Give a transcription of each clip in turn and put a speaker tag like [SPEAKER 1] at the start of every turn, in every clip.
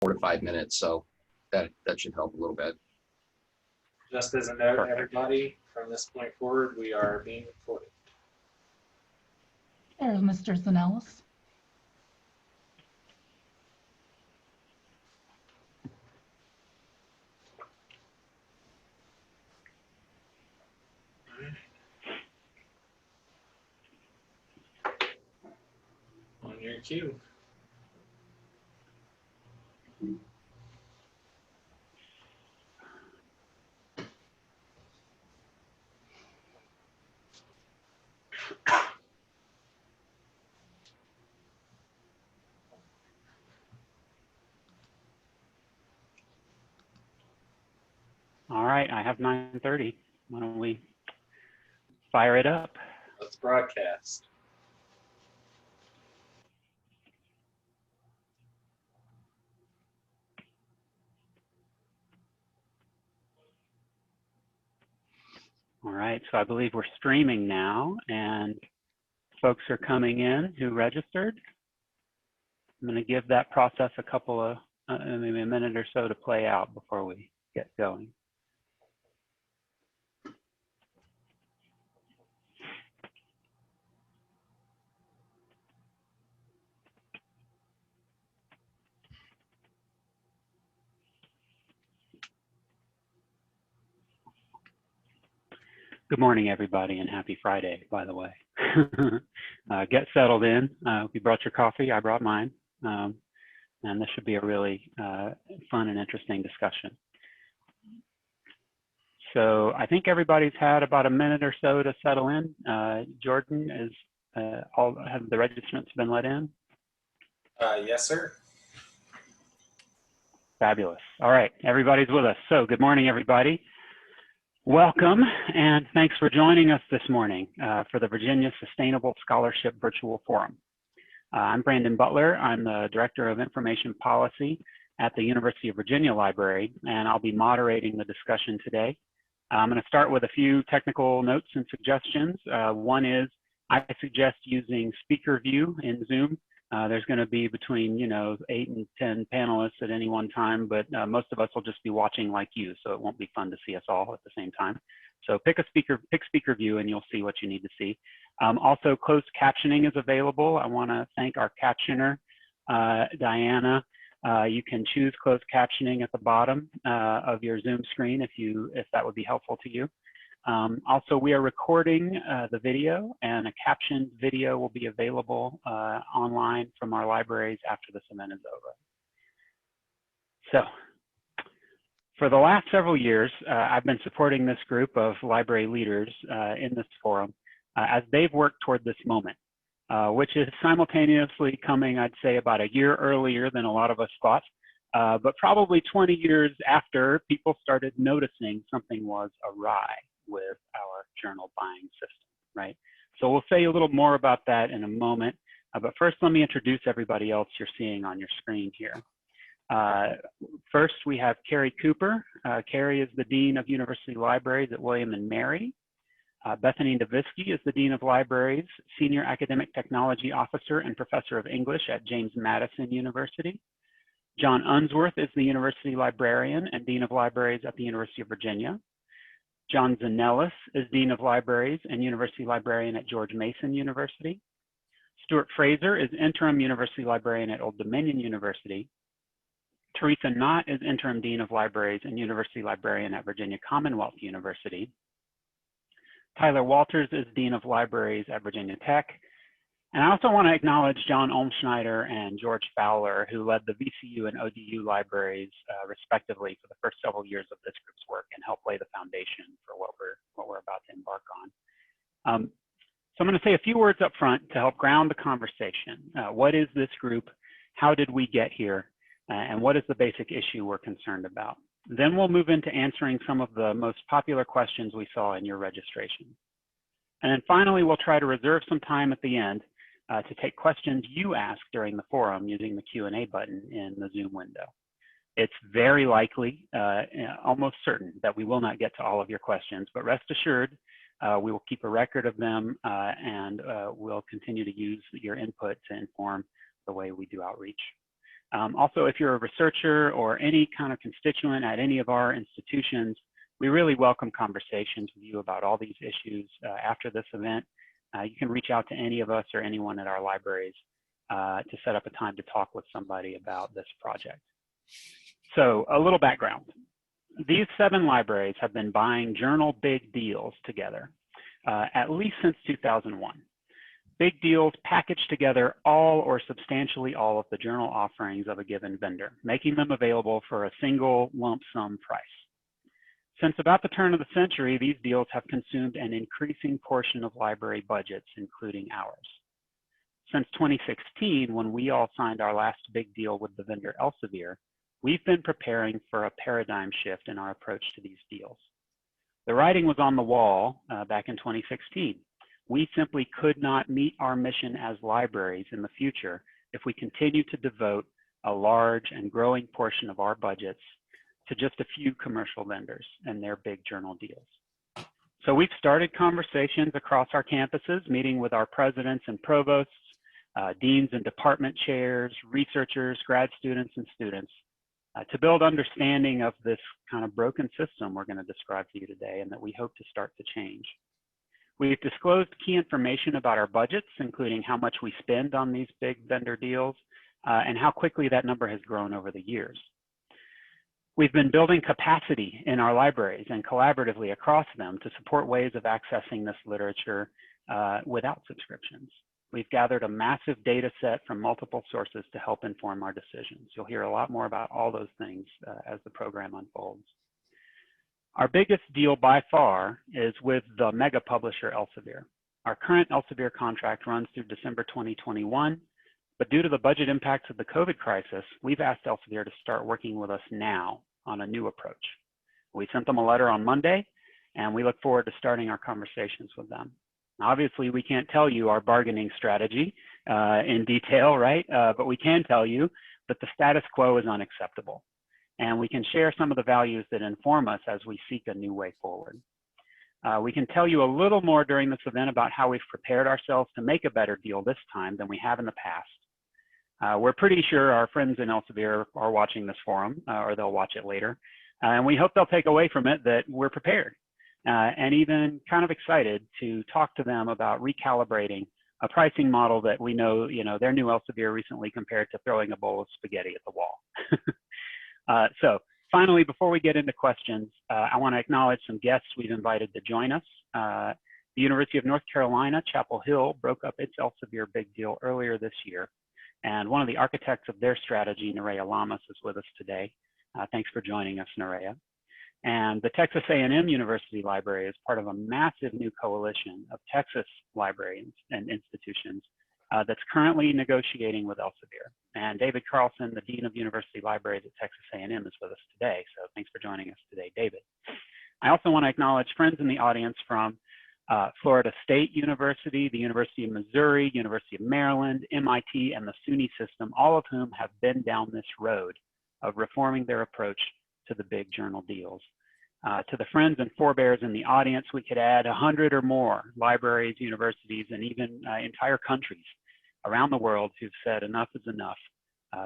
[SPEAKER 1] 4 to 5 minutes, so that should help a little bit.
[SPEAKER 2] Just as a note,
[SPEAKER 3] Perfect.
[SPEAKER 2] everybody, from this point forward, we are being recorded.
[SPEAKER 4] There's Mr. Zanellis.
[SPEAKER 2] On your cue.
[SPEAKER 3] All right, I have 9:30. Why don't we fire it up?
[SPEAKER 2] Let's broadcast.
[SPEAKER 3] All right, so I believe we're streaming now, and folks are coming in who registered. I'm going to give that process a couple of, maybe a minute or so to play out before we get going. Good morning, everybody, and happy Friday, by the way. Get settled in. If you brought your coffee, I brought mine. And this should be a really fun and interesting discussion. So I think everybody's had about a minute or so to settle in. Jordan, have the registrants been let in?
[SPEAKER 2] Yes, sir.
[SPEAKER 3] Fabulous. All right, everybody's with us. So good morning, everybody. Welcome, and thanks for joining us this morning for the Virginia Sustainable Scholarship Virtual Forum. I'm Brandon Butler. I'm the Director of Information Policy at the University of Virginia Library, and I'll be moderating the discussion today. I'm going to start with a few technical notes and suggestions. One is I suggest using speaker view in Zoom. There's going to be between 8 and 10 panelists at any one time, but most of us will just be watching like you, so it won't be fun to see us all at the same time. So pick speaker view, and you'll see what you need to see. Also, closed captioning is available. I want to thank our captioner, Diana. You can choose closed captioning at the bottom of your Zoom screen if that would be helpful to you. Also, we are recording the video, and a captioned video will be available online from our libraries after this event is over. So, for the last several years, I've been supporting this group of library leaders in this forum as they've worked toward this moment, which is simultaneously coming, I'd say, about a year earlier than a lot of us thought, but probably 20 years after people started noticing something was awry with our journal buying system, right? So we'll say a little more about that in a moment, but first let me introduce everybody else you're seeing on your screen here. First, we have Carrie Cooper. Carrie is the Dean of University Libraries at William & Mary. Bethany Nowicki is the Dean of Libraries, Senior Academic Technology Officer and Professor of English at James Madison University. John Unsworth is the University Librarian and Dean of Libraries at the University of Virginia. John Zanellis is Dean of Libraries and University Librarian at George Mason University. Stuart Fraser is Interim University Librarian at Old Dominion University. Teresa Knott is Interim Dean of Libraries and University Librarian at Virginia Commonwealth University. Tyler Walters is Dean of Libraries at Virginia Tech. And I also want to acknowledge John Olmschneider and George Fowler, who led the VCU and ODU libraries, respectively, for the first several years of this group's work and helped lay the foundation for what we're about to embark on. So I'm going to say a few words up front to help ground the conversation. What is this group? How did we get here? And what is the basic issue we're concerned about? Then we'll move into answering some of the most popular questions we saw in your registration. And then finally, we'll try to reserve some time at the end to take questions you ask during the forum using the Q&A button in the Zoom window. It's very likely, almost certain, that we will not get to all of your questions, but rest assured, we will keep a record of them and we'll continue to use your input to inform the way we do outreach. Also, if you're a researcher or any kind of constituent at any of our institutions, we really welcome conversations with you about all these issues after this event. You can reach out to any of us or anyone at our libraries to set up a time to talk with somebody about this project. So a little background. These 7 libraries have been buying journal big deals together at least since 2001. Big deals package together all or substantially all of the journal offerings of a given vendor, making them available for a single lump sum price. Since about the turn of the century, these deals have consumed an increasing portion of library budgets, including ours. Since 2016, when we all signed our last big deal with the vendor Elsevier, we've been preparing for a paradigm shift in our approach to these deals. The writing was on the wall back in 2016. We simply could not meet our mission as libraries in the future if we continue to devote a large and growing portion of our budgets to just a few commercial vendors and their big journal deals. So we've started conversations across our campuses, meeting with our presidents and provosts, deans and department chairs, researchers, grad students, and students to build understanding of this kind of broken system we're going to describe to you today and that we hope to start to change. We've disclosed key information about our budgets, including how much we spend on these big vendor deals and how quickly that number has grown over the years. We've been building capacity in our libraries and collaboratively across them to support ways of accessing this literature without subscriptions. We've gathered a massive data set from multiple sources to help inform our decisions. You'll hear a lot more about all those things as the program unfolds. Our biggest deal by far is with the mega publisher Elsevier. Our current Elsevier contract runs through December 2021, but due to the budget impacts of the COVID crisis, we've asked Elsevier to start working with us now on a new approach. We sent them a letter on Monday, and we look forward to starting our conversations with them. Obviously, we can't tell you our bargaining strategy in detail, right? But we can tell you that the status quo is unacceptable. And we can share some of the values that inform us as we seek a new way forward. We can tell you a little more during this event about how we've prepared ourselves to make a better deal this time than we have in the past. We're pretty sure our friends in Elsevier are watching this forum, or they'll watch it later. And we hope they'll take away from it that we're prepared and even kind of excited to talk to them about recalibrating a pricing model that we know, their new Elsevier recently compared to throwing a bowl of spaghetti at the wall. So finally, before we get into questions, I want to acknowledge some guests we've invited to join us. The University of North Carolina, Chapel Hill, broke up its Elsevier big deal earlier this year. And one of the architects of their strategy, Nerea Lamas, is with us today. Thanks for joining us, Nerea. And the Texas A&M University Library is part of a massive new coalition of Texas libraries and institutions that's currently negotiating with Elsevier. And David Carlson, the Dean of University Libraries at Texas A&M, is with us today. So thanks for joining us today, David. I also want to acknowledge friends in the audience from Florida State University, the University of Missouri, University of Maryland, MIT, and the SUNY system, all of whom have been down this road of reforming their approach to the big journal deals. To the friends and forebears in the audience, we could add 100 or more libraries, universities, and even entire countries around the world who've said enough is enough.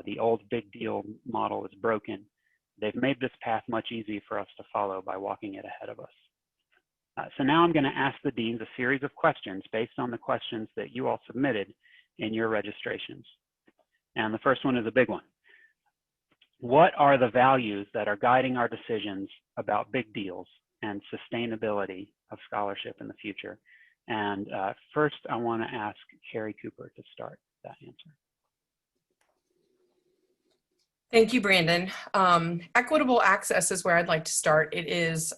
[SPEAKER 3] The old big deal model is broken. They've made this path much easier for us to follow by walking it ahead of us. So now I'm going to ask the deans a series of questions based on the questions that you all submitted in your registrations. And the first one is a big one. What are the values that are guiding our decisions about big deals and sustainability of scholarship in the future? And first, I want to ask Carrie Cooper to start that answer.
[SPEAKER 4] Thank you, Brandon. Equitable access is where I'd like to start. It is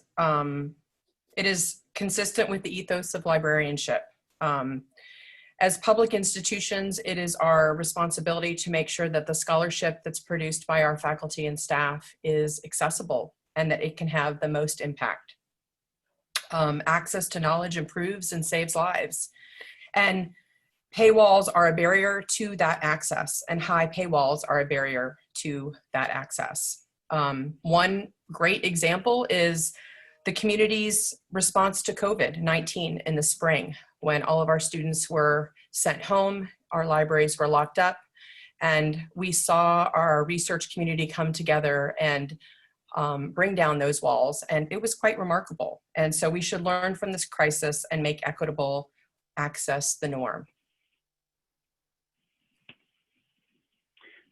[SPEAKER 4] consistent with the ethos of librarianship. As public institutions, it is our responsibility to make sure that the scholarship that's produced by our faculty and staff is accessible and that it can have the most impact. Access to knowledge improves and saves lives. And paywalls are a barrier to that access, and high paywalls are a barrier to that access. One great example is the community's response to COVID-19 in the spring, when all of our students were sent home, our libraries were locked up, And we saw our research community come together and bring down those walls, and it was quite remarkable. And so we should learn from this crisis and make equitable access the norm.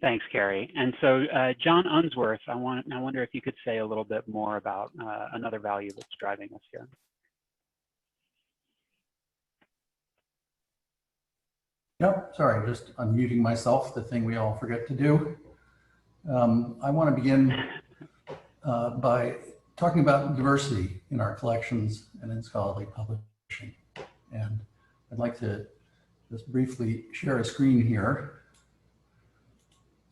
[SPEAKER 3] Thanks, Carrie. And so John Unsworth, I wonder if you could say a little bit more about another value that's driving us here.
[SPEAKER 5] Yep, sorry, just unmuting myself, the thing we all forget to do. I want to begin by talking about diversity in our collections and in scholarly publishing. And I'd like to just briefly share a screen here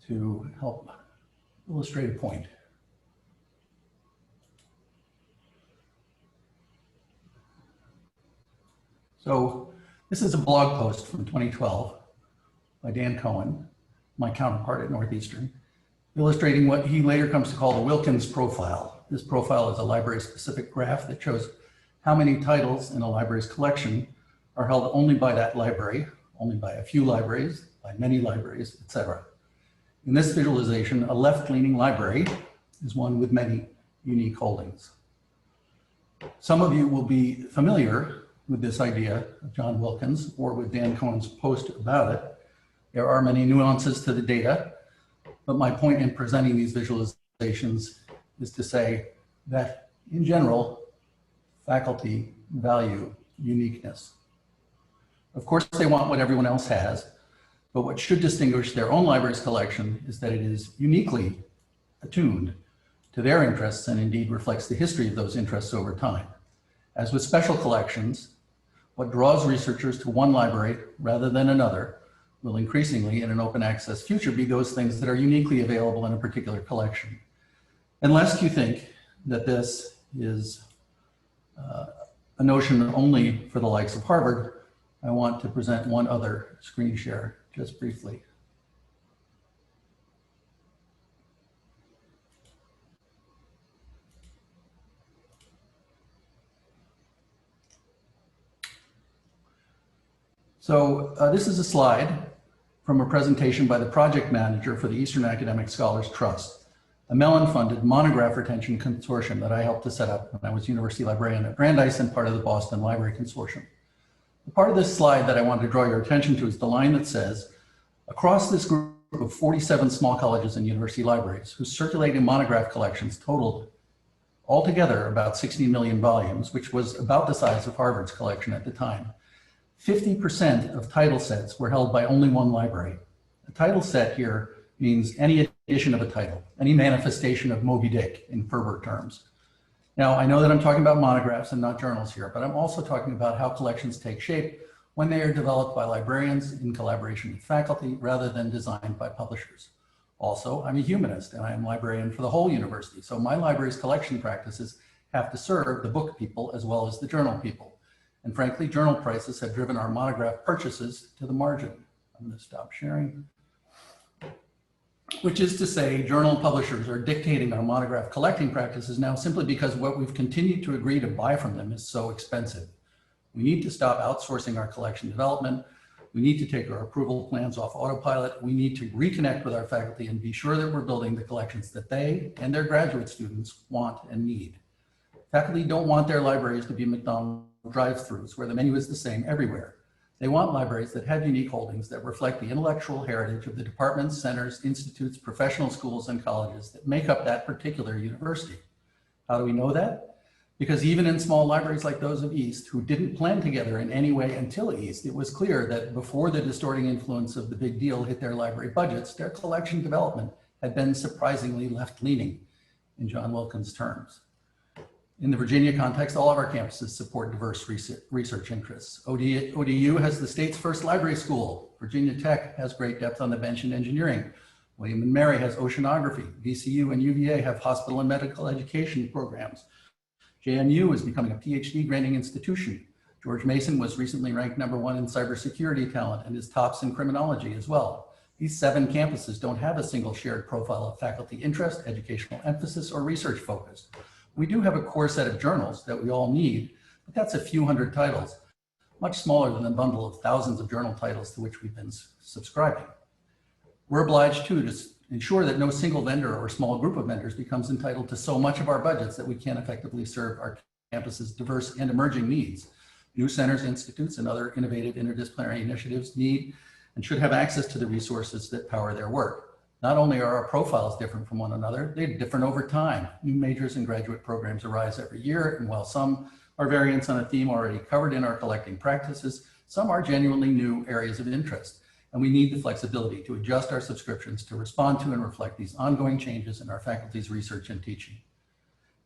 [SPEAKER 5] to help illustrate a point. So this is a blog post from 2012 by Dan Cohen, my counterpart at Northeastern, illustrating what he later comes to call the Wilkins Profile. This profile is a library-specific graph that shows how many titles in a library's collection are held only by that library, only by a few libraries, by many libraries, etc. In this visualization, a left-leaning library is one with many unique holdings. Some of you will be familiar with this idea of John Wilkins or with Dan Cohen's post about it. There are many nuances to the data, but my point in presenting these visualizations is to say that in general, faculty value uniqueness. Of course, they want what everyone else has, but what should distinguish their own library's collection is that it is uniquely attuned to their interests and indeed reflects the history of those interests over time. As with special collections, what draws researchers to one library rather than another will increasingly in an open access future be those things that are uniquely available in a particular collection. Unless you think that this is a notion only for the likes of Harvard, I want to present one other screen share just briefly. So this is a slide from a presentation by the project manager for the Eastern Academic Scholars Trust, a Mellon-funded monograph retention consortium that I helped to set up when I was university librarian at Brandeis and part of the Boston Library Consortium. The part of this slide that I wanted to draw your attention to is the line that says, across this group of 47 small colleges and university libraries whose circulating monograph collections totaled altogether about 60 million volumes, which was about the size of Harvard's collection at the time, 50% of title sets were held by only one library. A title set here means any edition of a title, any manifestation of Moby Dick in Ferber terms. Now, I know that I'm talking about monographs and not journals here, but I'm also talking about how collections take shape when they are developed by librarians in collaboration with faculty rather than designed by publishers. Also, I'm a humanist and I'm librarian for the whole university, so my library's collection practices have to serve the book people as well as the journal people. And frankly, journal prices have driven our monograph purchases to the margin. I'm going to stop sharing. Which is to say, journal publishers are dictating our monograph collecting practices now simply because what we've continued to agree to buy from them is so expensive. We need to stop outsourcing our collection development. We need to take our approval plans off autopilot. We need to reconnect with our faculty and be sure that we're building the collections that they and their graduate students want and need. Faculty don't want their libraries to be McDonald's drive-thrus where the menu is the same everywhere. They want libraries that have unique holdings that reflect the intellectual heritage of the departments, centers, institutes, professional schools, and colleges that make up that particular university. How do we know that? Because even in small libraries like those of East, who didn't plan together in any way until East, it was clear that before the distorting influence of the big deal hit their library budgets, their collection development had been surprisingly left-leaning, in John Wilkins' terms. In the Virginia context, all of our campuses support diverse research interests. ODU has the state's first library school. Virginia Tech has great depth on the bench in engineering. William & Mary has oceanography. VCU and UVA have hospital and medical education programs. JMU is becoming a PhD granting institution. George Mason was recently ranked #1 in cybersecurity talent and is tops in criminology as well. These 7 campuses don't have a single shared profile of faculty interest, educational emphasis, or research focus. We do have a core set of journals that we all need, but that's a few hundred titles, much smaller than the bundle of thousands of journal titles to which we've been subscribing. We're obliged to ensure that no single vendor or small group of vendors becomes entitled to so much of our budgets that we can't effectively serve our campus's diverse and emerging needs. New centers, institutes, and other innovative interdisciplinary initiatives need and should have access to the resources that power their work. Not only are our profiles different from one another, they're different over time. New majors and graduate programs arise every year, and while some are variants on a theme already covered in our collecting practices, some are genuinely new areas of interest. And we need the flexibility to adjust our subscriptions to respond to and reflect these ongoing changes in our faculty's research and teaching.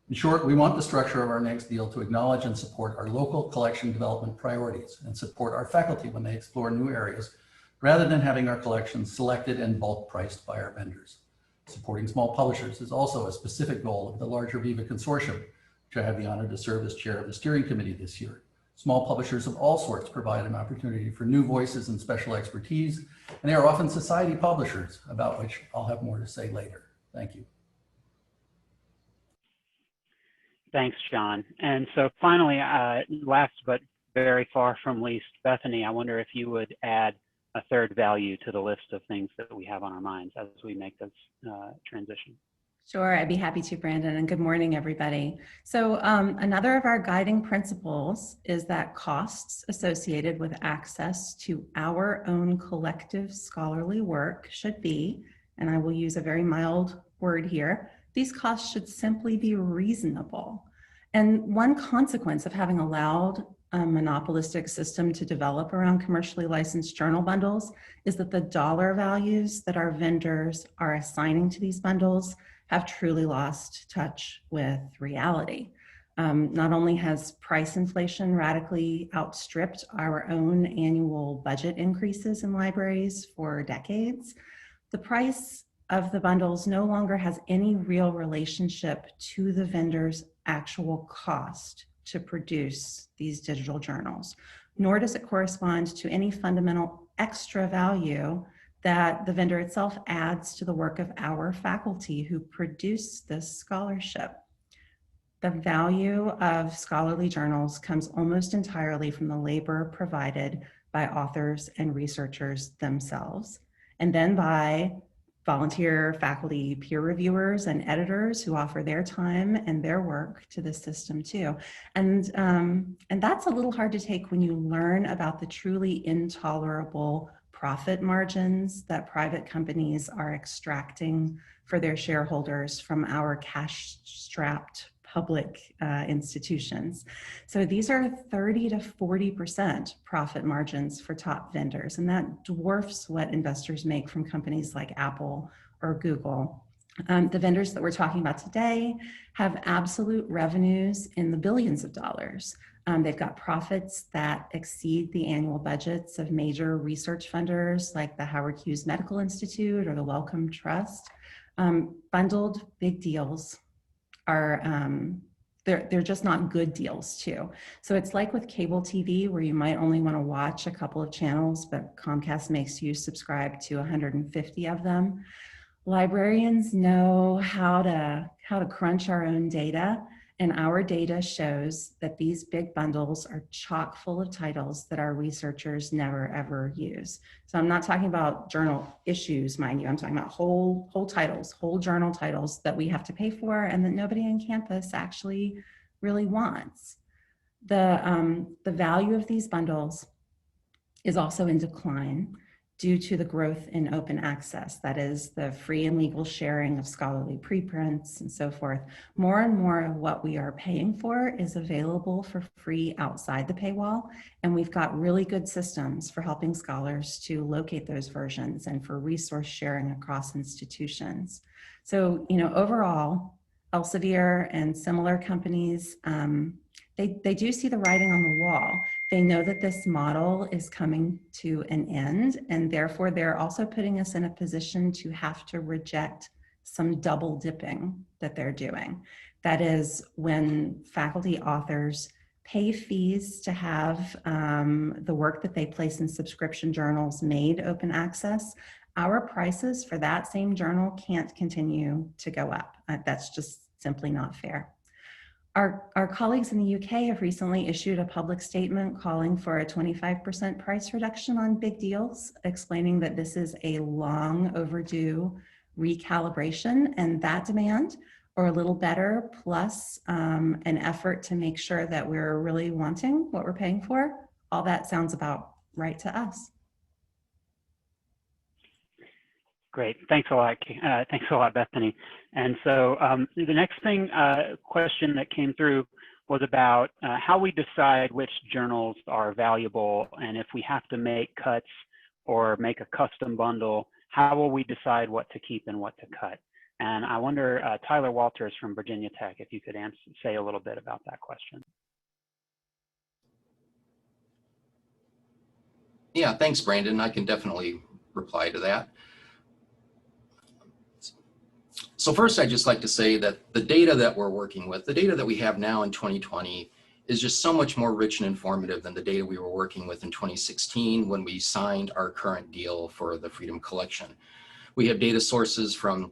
[SPEAKER 5] In short, we want the structure of our next deal to acknowledge and support our local collection development priorities and support our faculty when they explore new areas, rather than having our collections selected and bulk priced by our vendors. Supporting small publishers is also a specific goal of the larger Viva Consortium, which I have the honor to serve as chair of the steering committee this year. Small publishers of all sorts provide an opportunity for new voices and special expertise, and they are often society publishers, about which I'll have more to say later. Thank you.
[SPEAKER 3] Thanks, John. And so finally, last but very far from least, Bethany, I wonder if you would add a third value to the list of things that we have on our minds as we make this transition.
[SPEAKER 6] Sure, I'd be happy to, Brandon, and good morning, everybody. So another of our guiding principles is that costs associated with access to our own collective scholarly work should be, and I will use a very mild word here, these costs should simply be reasonable. And one consequence of having allowed a monopolistic system to develop around commercially licensed journal bundles is that the dollar values that our vendors are assigning to these bundles have truly lost touch with reality. Not only has price inflation radically outstripped our own annual budget increases in libraries for decades, the price of the bundles no longer has any real relationship to the vendor's actual cost to produce these digital journals, nor does it correspond to any fundamental extra value that the vendor itself adds to the work of our faculty who produce this scholarship. The value of scholarly journals comes almost entirely from the labor provided by authors and researchers themselves, and then by volunteer faculty peer reviewers and editors who offer their time and their work to the system too. And that's a little hard to take when you learn about the truly intolerable profit margins that private companies are extracting for their shareholders from our cash-strapped public institutions. So these are 30 to 40% profit margins for top vendors, and that dwarfs what investors make from companies like Apple or Google. The vendors that we're talking about today have absolute revenues in the billions of dollars. They've got profits that exceed the annual budgets of major research funders like the Howard Hughes Medical Institute or the Wellcome Trust. Bundled big deals are, they're just not good deals too. So it's like with cable TV where you might only want to watch a couple of channels, but Comcast makes you subscribe to 150 of them. Librarians know how to crunch our own data, and our data shows that these big bundles are chock full of titles that our researchers never ever use. So I'm not talking about journal issues, mind you, I'm talking about whole titles, whole journal titles that we have to pay for and that nobody on campus actually really wants. The value of these bundles is also in decline due to the growth in open access, that is the free and legal sharing of scholarly preprints and so forth. More and more of what we are paying for is available for free outside the paywall, and we've got really good systems for helping scholars to locate those versions and for resource sharing across institutions. So, overall, Elsevier and similar companies, they do see the writing on the wall. They know that this model is coming to an end, and therefore they're also putting us in a position to have to reject some double dipping that they're doing. That is, when faculty authors pay fees to have the work that they place in subscription journals made open access, our prices for that same journal can't continue to go up. That's just simply not fair. Our colleagues in the UK have recently issued a public statement calling for a 25% price reduction on big deals, explaining that this is a long overdue recalibration, and that demand, or a little better, plus an effort to make sure that we're really wanting what we're paying for, all that sounds about right to us.
[SPEAKER 3] Great, thanks a lot, Bethany. And so the next question that came through was about how we decide which journals are valuable, and if we have to make cuts or make a custom bundle, how will we decide what to keep and what to cut? And I wonder, Tyler Walters from Virginia Tech, if you could say a little bit about that question.
[SPEAKER 1] Yeah, thanks, Brandon. I can definitely reply to that. So first, I'd just like to say that the data that we're working with, the data that we have now in 2020, is just so much more rich and informative than the data we were working with in 2016 when we signed our current deal for the Freedom Collection. We have data sources from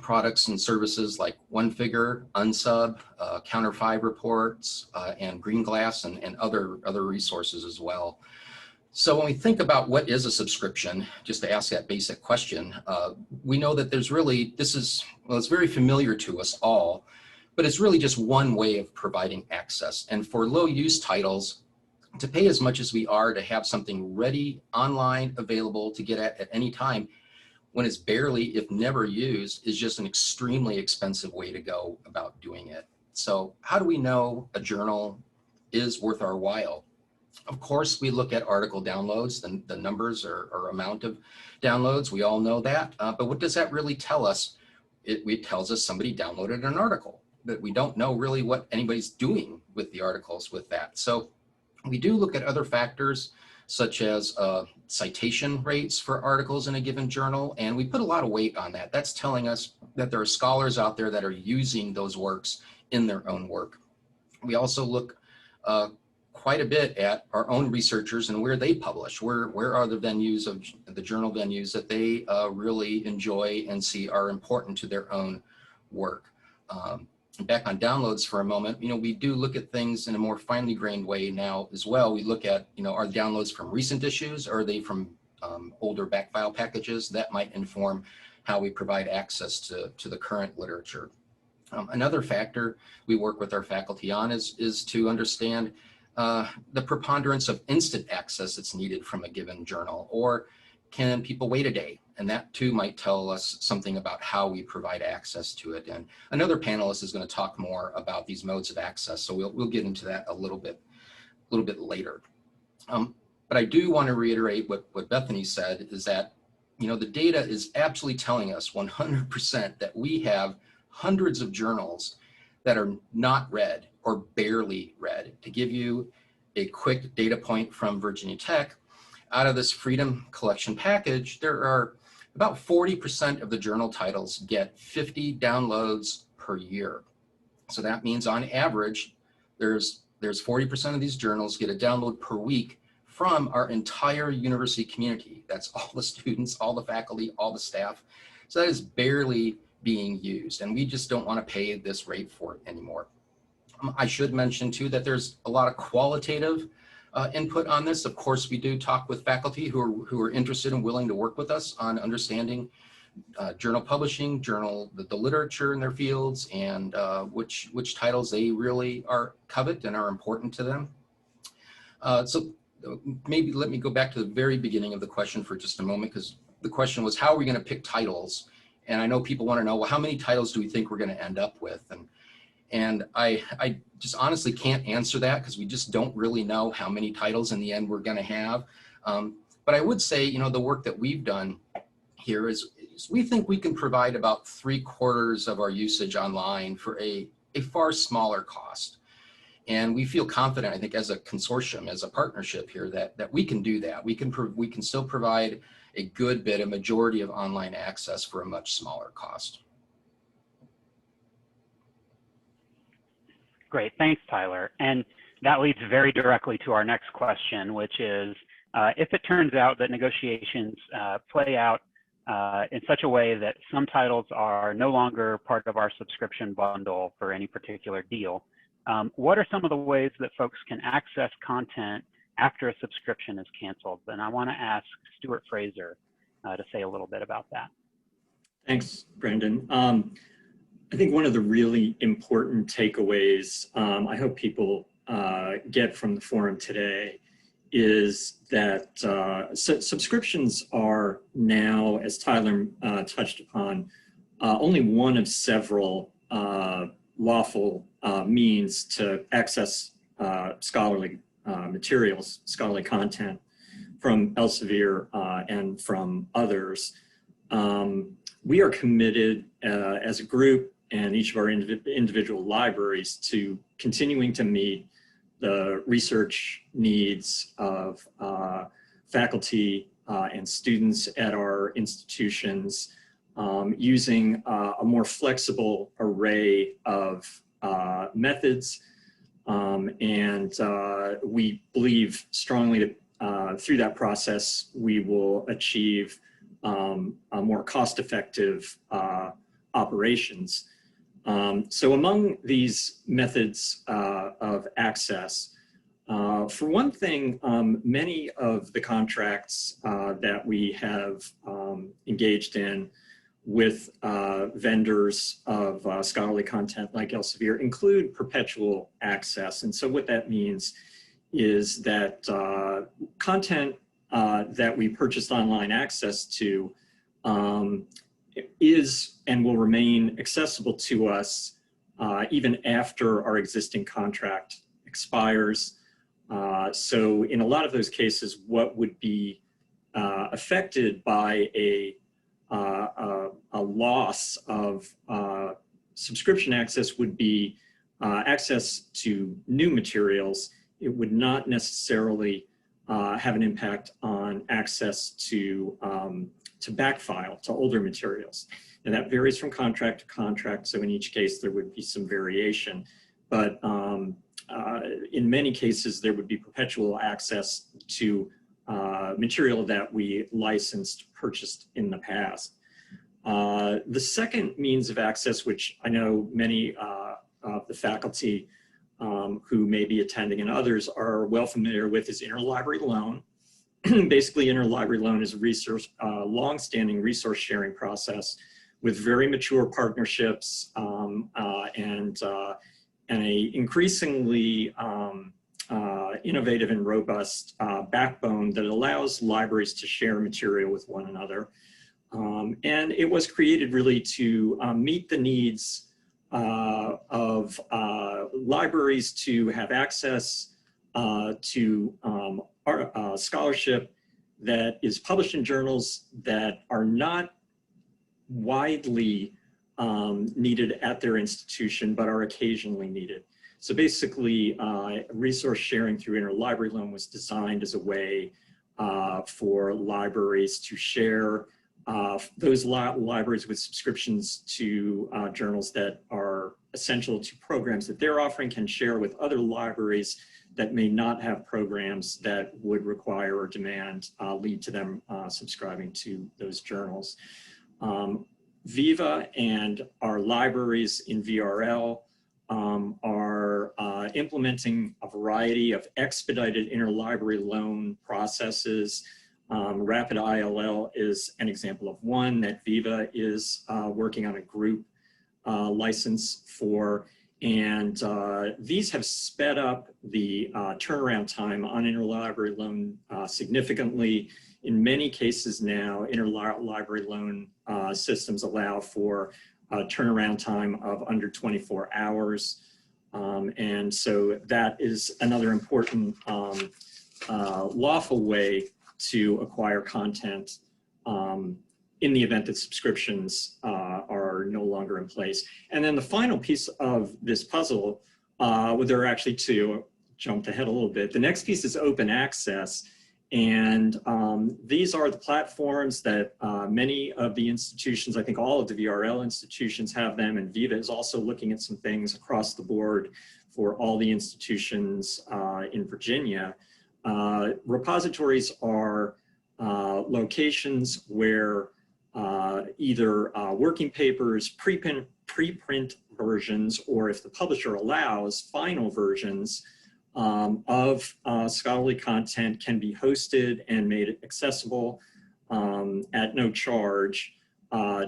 [SPEAKER 1] products and services like One Figure, Unsub, Counter 5 reports, and Green Glass, and other resources as well. So when we think about what is a subscription, just to ask that basic question, we know that there's really, it's very familiar to us all, but it's really just one way of providing access. And for low use titles, to pay as much as we are to have something ready, online, available to get at any time, when it's barely, if never used, is just an extremely expensive way to go about doing it. So how do we know a journal is worth our while? Of course, we look at article downloads, the numbers or amount of downloads. We all know that. But what does that really tell us? It tells us somebody downloaded an article, but we don't know really what anybody's doing with the articles with that. So we do look at other factors such as citation rates for articles in a given journal, and we put a lot of weight on that. That's telling us that there are scholars out there that are using those works in their own work. We also look quite a bit at our own researchers and where they publish. Where are the venues of the journal venues that they really enjoy and see are important to their own work. Back on downloads for a moment, we do look at things in a more finely grained way now as well. We look at, are downloads from recent issues, or are they from older back file packages? That might inform how we provide access to the current literature. Another factor we work with our faculty on is to understand the preponderance of instant access that's needed from a given journal, or can people wait a day? And that too might tell us something about how we provide access to it. And another panelist is going to talk more about these modes of access, so we'll get into that a little bit later. But I do want to reiterate what Bethany said, is that the data is absolutely telling us 100% that we have hundreds of journals that are not read or barely read. To give you a quick data point from Virginia Tech, out of this Freedom Collection package, there are about 40% of the journal titles get 50 downloads per year. So that means on average, there's 40% of these journals get a download per week from our entire university community. That's all the students, all the faculty, all the staff. So that is barely being used, and we just don't want to pay this rate for it anymore. I should mention too that there's a lot of qualitative input on this. Of course, we do talk with faculty who are interested and willing to work with us on understanding journal publishing, the literature in their fields, and which titles they really covet and are important to them. So maybe let me go back to the very beginning of the question for just a moment, because the question was, how are we going to pick titles? And I know people want to know, well, how many titles do we think we're going to end up with? And I just honestly can't answer that, because we just don't really know how many titles in the end we're going to have. But I would say, the work that we've done here is we think we can provide about 3/4 of our usage online for a far smaller cost. And we feel confident, I think, as a consortium, as a partnership here, that we can do that. We can still provide a good bit, a majority of online access for a much smaller cost.
[SPEAKER 3] Great, thanks, Tyler. And that leads very directly to our next question, which is, if it turns out that negotiations play out in such a way that some titles are no longer part of our subscription bundle for any particular deal, what are some of the ways that folks can access content after a subscription is canceled? And I want to ask Stuart Fraser to say a little bit about that.
[SPEAKER 7] Thanks, Brandon. I think one of the really important takeaways I hope people get from the forum today is that subscriptions are now, as Tyler touched upon, only one of several lawful means to access scholarly materials, scholarly content from Elsevier and from others. We are committed as a group and each of our individual libraries to continuing to meet the research needs of faculty and students at our institutions using a more flexible array of methods. We believe strongly that through that process, we will achieve a more cost-effective operations. So among these methods of access, for one thing, many of the contracts that we have engaged in with vendors of scholarly content like Elsevier include perpetual access. And so what that means is that content that we purchased online access to is and will remain accessible to us even after our existing contract expires. So in a lot of those cases, what would be affected by a loss of subscription access would be access to new materials. It would not necessarily have an impact on access to backfile, to older materials. And that varies from contract to contract, so in each case there would be some variation. But in many cases there would be perpetual access to material that we licensed, purchased in the past. The second means of access, which I know many of the faculty who may be attending and others are well familiar with, is Interlibrary Loan. Basically, Interlibrary Loan is a long-standing resource sharing process with very mature partnerships and a increasingly innovative and robust backbone that allows libraries to share material with one another. And it was created really to meet the needs of libraries to have access to scholarship that is published in journals that are not widely needed at their institution, but are occasionally needed. So basically, resource sharing through Interlibrary Loan was designed as a way for libraries to share those libraries with subscriptions to journals that are essential to programs that they're offering can share with other libraries that may not have programs that would require or demand lead to them subscribing to those journals. Viva and our libraries in VRL are implementing a variety of expedited interlibrary loan processes. Rapid ILL is an example of one that Viva is working on a group license for. And these have sped up the turnaround time on interlibrary loan significantly. In many cases now, interlibrary loan systems allow for a turnaround time of under 24 hours. And so that is another important lawful way to acquire content in the event that subscriptions are no longer in place. And then the final piece of this puzzle, well, there are actually two, jumped ahead a little bit. The next piece is open access. And these are the platforms that many of the institutions, I think all of the VRL institutions have them, and Viva is also looking at some things across the board for all the institutions in Virginia. Repositories are locations where either working papers, preprint versions, or if the publisher allows, final versions of scholarly content can be hosted and made accessible at no charge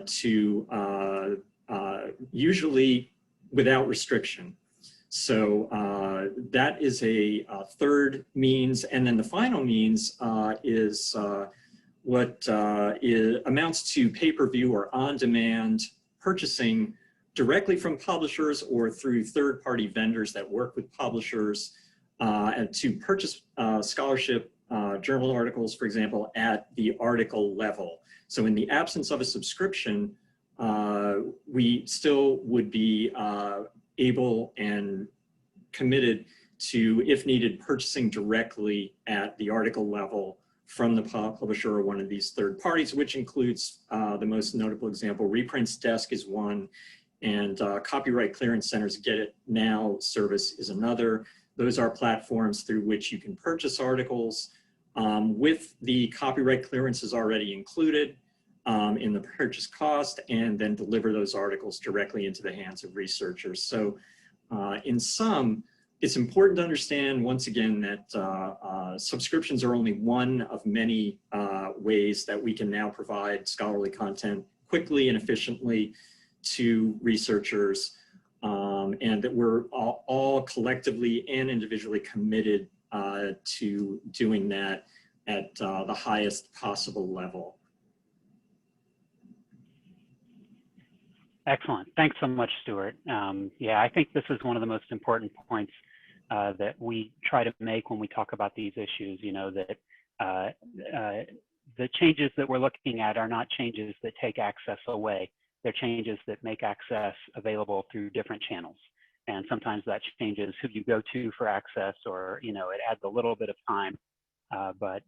[SPEAKER 7] to usually without restriction. So that is a third means. And then the final means is what amounts to pay-per-view or on-demand purchasing directly from publishers or through third-party vendors that work with publishers and to purchase scholarship journal articles, for example, at the article level. So in the absence of a subscription, we still would be able and committed to, if needed, purchasing directly at the article level from the publisher or one of these third parties, which includes the most notable example, Reprints Desk is one, and Copyright Clearance Center's Get It Now service is another. Those are platforms through which you can purchase articles with the copyright clearances already included in the purchase cost, and then deliver those articles directly into the hands of researchers. So in sum, it's important to understand, once again, that subscriptions are only one of many ways that we can now provide scholarly content quickly and efficiently to researchers, and that we're all collectively and individually committed to doing that at the highest possible level.
[SPEAKER 3] Excellent. Thanks so much, Stuart. Yeah, I think this is one of the most important points that we try to make when we talk about these issues, you know, that the changes that we're looking at are not changes that take access away. They're changes that make access available through different channels. And sometimes that changes who you go to for access, or, you know, it adds a little bit of time, but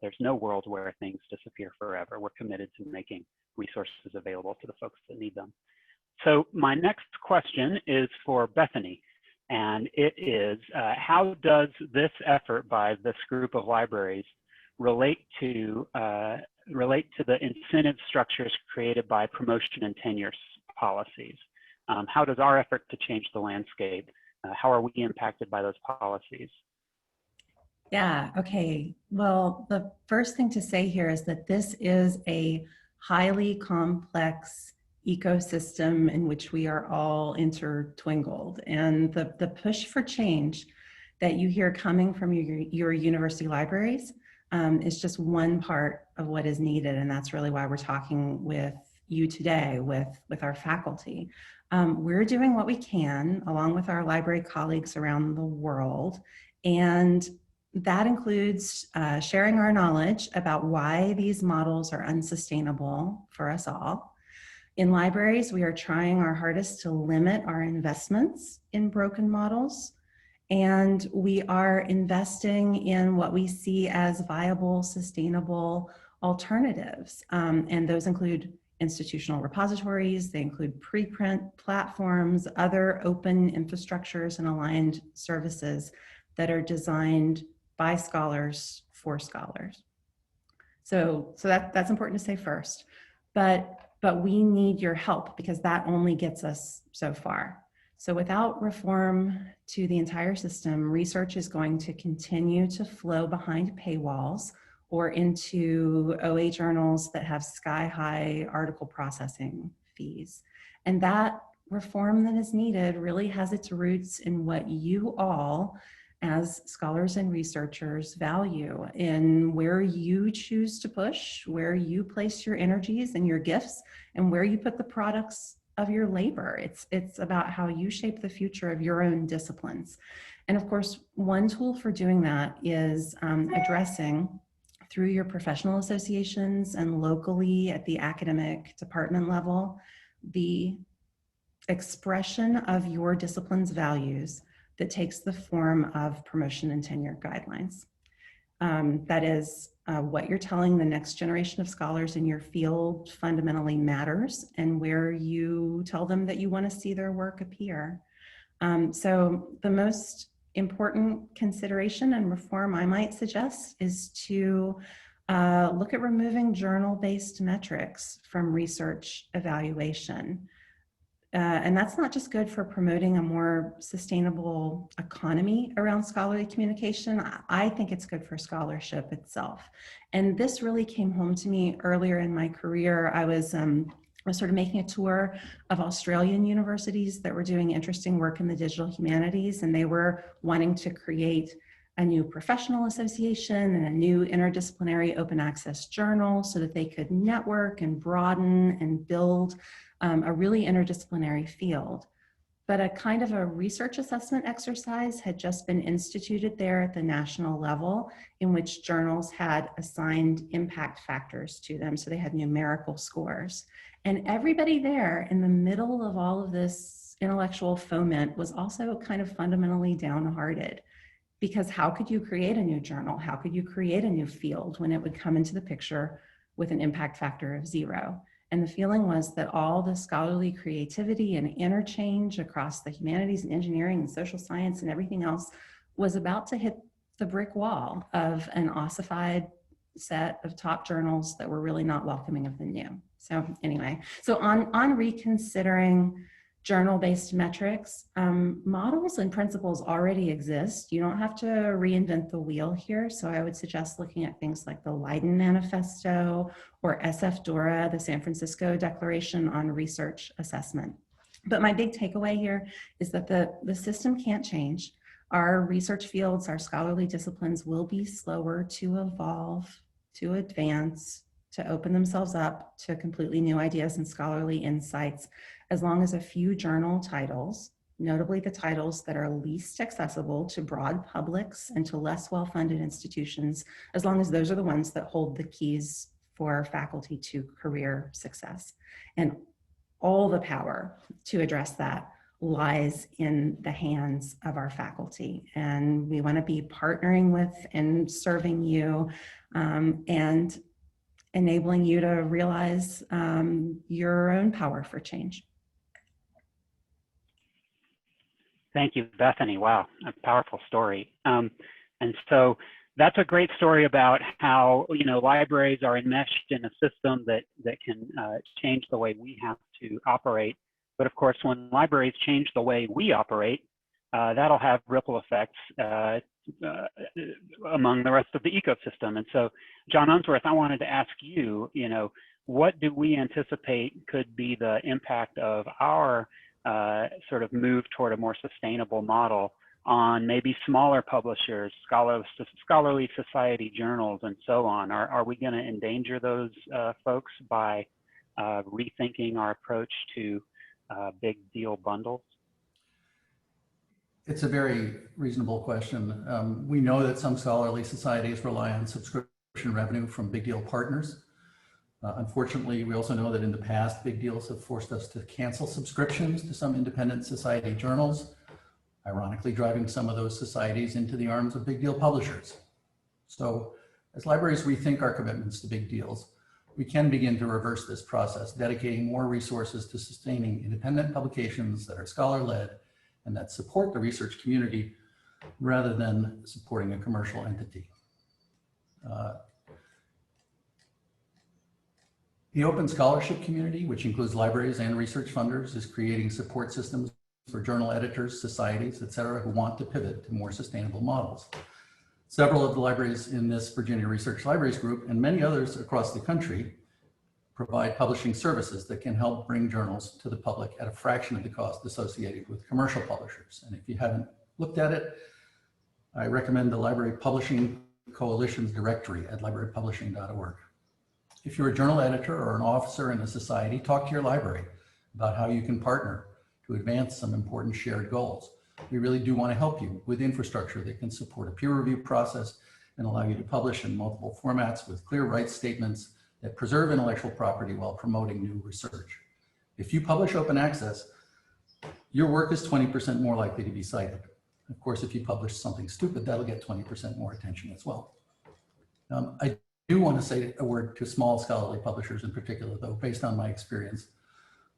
[SPEAKER 3] there's no world where things disappear forever. We're committed to making resources available to the folks that need them. So my next question is for Bethany, and it is, how does this effort by this group of libraries relate to the incentive structures created by promotion and tenure policies? How does our effort to change the landscape, how are we impacted by those policies?
[SPEAKER 6] Yeah, okay. Well, the first thing to say here is that this is a highly complex ecosystem in which we are all intertwined. And the push for change that you hear coming from your university libraries is just one part of what is needed. And that's really why we're talking with you today, with our faculty. We're doing what we can along with our library colleagues around the world. And that includes sharing our knowledge about why these models are unsustainable for us all. In libraries, we are trying our hardest to limit our investments in broken models, and we are investing in what we see as viable, sustainable alternatives. And those include institutional repositories, they include preprint platforms, other open infrastructures and aligned services that are designed by scholars for scholars. So that's important to say first, but we need your help because that only gets us so far. So without reform to the entire system, research is going to continue to flow behind paywalls or into OA journals that have sky-high article processing fees. And that reform that is needed really has its roots in what you all, as scholars and researchers, value in where you choose to push, where you place your energies and your gifts, and where you put the products of your labor. It's about how you shape the future of your own disciplines. And of course, one tool for doing that is addressing through your professional associations and locally at the academic department level, the expression of your discipline's values that takes the form of promotion and tenure guidelines. That is what you're telling the next generation of scholars in your field fundamentally matters, and where you tell them that you want to see their work appear. So the most important consideration and reform I might suggest is to look at removing journal-based metrics from research evaluation. And that's not just good for promoting a more sustainable economy around scholarly communication. I think it's good for scholarship itself. And this really came home to me earlier in my career. I was sort of making a tour of Australian universities that were doing interesting work in the digital humanities, and they were wanting to create a new professional association and a new interdisciplinary open access journal so that they could network and broaden and build a really interdisciplinary field. But a kind of a research assessment exercise had just been instituted there at the national level, in which journals had assigned impact factors to them. So they had numerical scores. And everybody there in the middle of all of this intellectual foment was also kind of fundamentally downhearted. Because how could you create a new journal? How could you create a new field when it would come into the picture with an impact factor of 0? And the feeling was that all the scholarly creativity and interchange across the humanities and engineering and social science and everything else was about to hit the brick wall of an ossified set of top journals that were really not welcoming of the new. So anyway, so on reconsidering journal-based metrics, models and principles already exist. You don't have to reinvent the wheel here. So I would suggest looking at things like the Leiden Manifesto or SF DORA, the San Francisco Declaration on Research Assessment. But my big takeaway here is that the system can't change. Our research fields, our scholarly disciplines will be slower to evolve, to advance, to open themselves up to completely new ideas and scholarly insights, as long as a few journal titles, notably the titles that are least accessible to broad publics and to less well-funded institutions, as long as those are the ones that hold the keys for faculty to career success. And all the power to address that lies in the hands of our faculty. And we want to be partnering with and serving you and enabling you to realize your own power for change.
[SPEAKER 3] Thank you, Bethany. Wow, a powerful story. And so that's a great story about how, you know, libraries are enmeshed in a system that can change the way we have to operate. But of course, when libraries change the way we operate, that'll have ripple effects among the rest of the ecosystem. And so, John Unsworth, I wanted to ask you, you know, what do we anticipate could be the impact of our sort of move toward a more sustainable model on maybe smaller publishers, scholarly society journals, and so on? Are we going to endanger those folks by rethinking our approach to big deal bundles?
[SPEAKER 5] It's a very reasonable question. We know that some scholarly societies rely on subscription revenue from big deal partners. Unfortunately, we also know that in the past, big deals have forced us to cancel subscriptions to some independent society journals, ironically driving some of those societies into the arms of big deal publishers. So as libraries rethink our commitments to big deals, we can begin to reverse this process, dedicating more resources to sustaining independent publications that are scholar-led and that support the research community rather than supporting a commercial entity. The open scholarship community, which includes libraries and research funders, is creating support systems for journal editors, societies, et cetera, who want to pivot to more sustainable models. Several of the libraries in this Virginia Research Libraries Group and many others across the country provide publishing services that can help bring journals to the public at a fraction of the cost associated with commercial publishers. And if you haven't looked at it, I recommend the Library Publishing Coalition's directory at librarypublishing.org. If you're a journal editor or an officer in a society, talk to your library about how you can partner to advance some important shared goals. We really do want to help you with infrastructure that can support a peer review process and allow you to publish in multiple formats with clear rights statements that preserve intellectual property while promoting new research. If you publish open access, your work is 20% more likely to be cited. Of course, if you publish something stupid, that'll get 20% more attention as well. I do want to say a word to small scholarly publishers in particular, though, based on my experience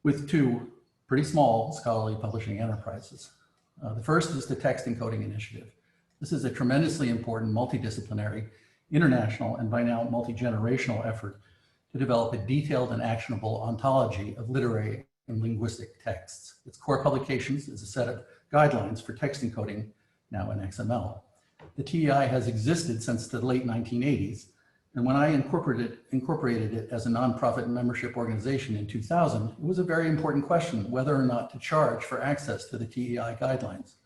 [SPEAKER 5] with two pretty small scholarly publishing enterprises. The first is the Text Encoding Initiative. This is a tremendously important multidisciplinary international, and by now multi-generational effort to develop a detailed and actionable ontology of literary and linguistic texts. Its core publications is a set of guidelines for text encoding, now in XML. The TEI has existed since the late 1980s, and when I incorporated it as a nonprofit membership organization in 2000, it was a very important question whether or not to charge for access to the TEI guidelines.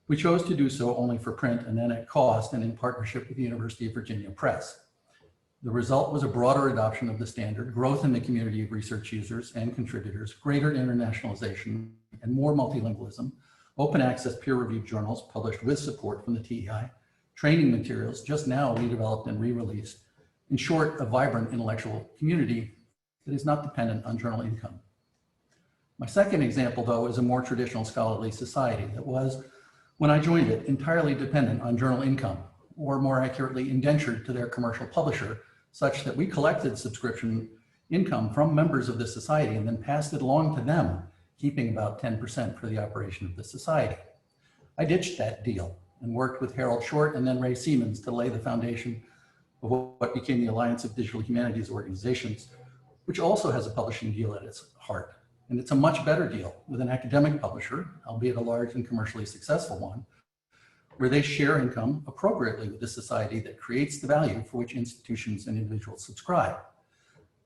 [SPEAKER 5] We chose to do so only for print and then at cost and in partnership with the University of Virginia Press. The result was a broader adoption of the standard, growth in the community of research users and contributors, greater internationalization, and more multilingualism, open access peer-reviewed journals published with support from the TEI, training materials just now redeveloped and re-released. In short, a vibrant intellectual community that is not dependent on journal income. My second example, though, is a more traditional scholarly society that was, when I joined it, entirely dependent on journal income, or more accurately, indentured to their commercial publisher, such that we collected subscription income from members of the society and then passed it along to them, keeping about 10% for the operation of the society. I ditched that deal and worked with Harold Short and then Ray Siemens to lay the foundation of what became the Alliance of Digital Humanities Organizations, which also has a publishing deal at its heart. And it's a much better deal with an academic publisher, albeit a large and commercially successful one, where they share income appropriately with the society that creates the value for which institutions and individuals subscribe.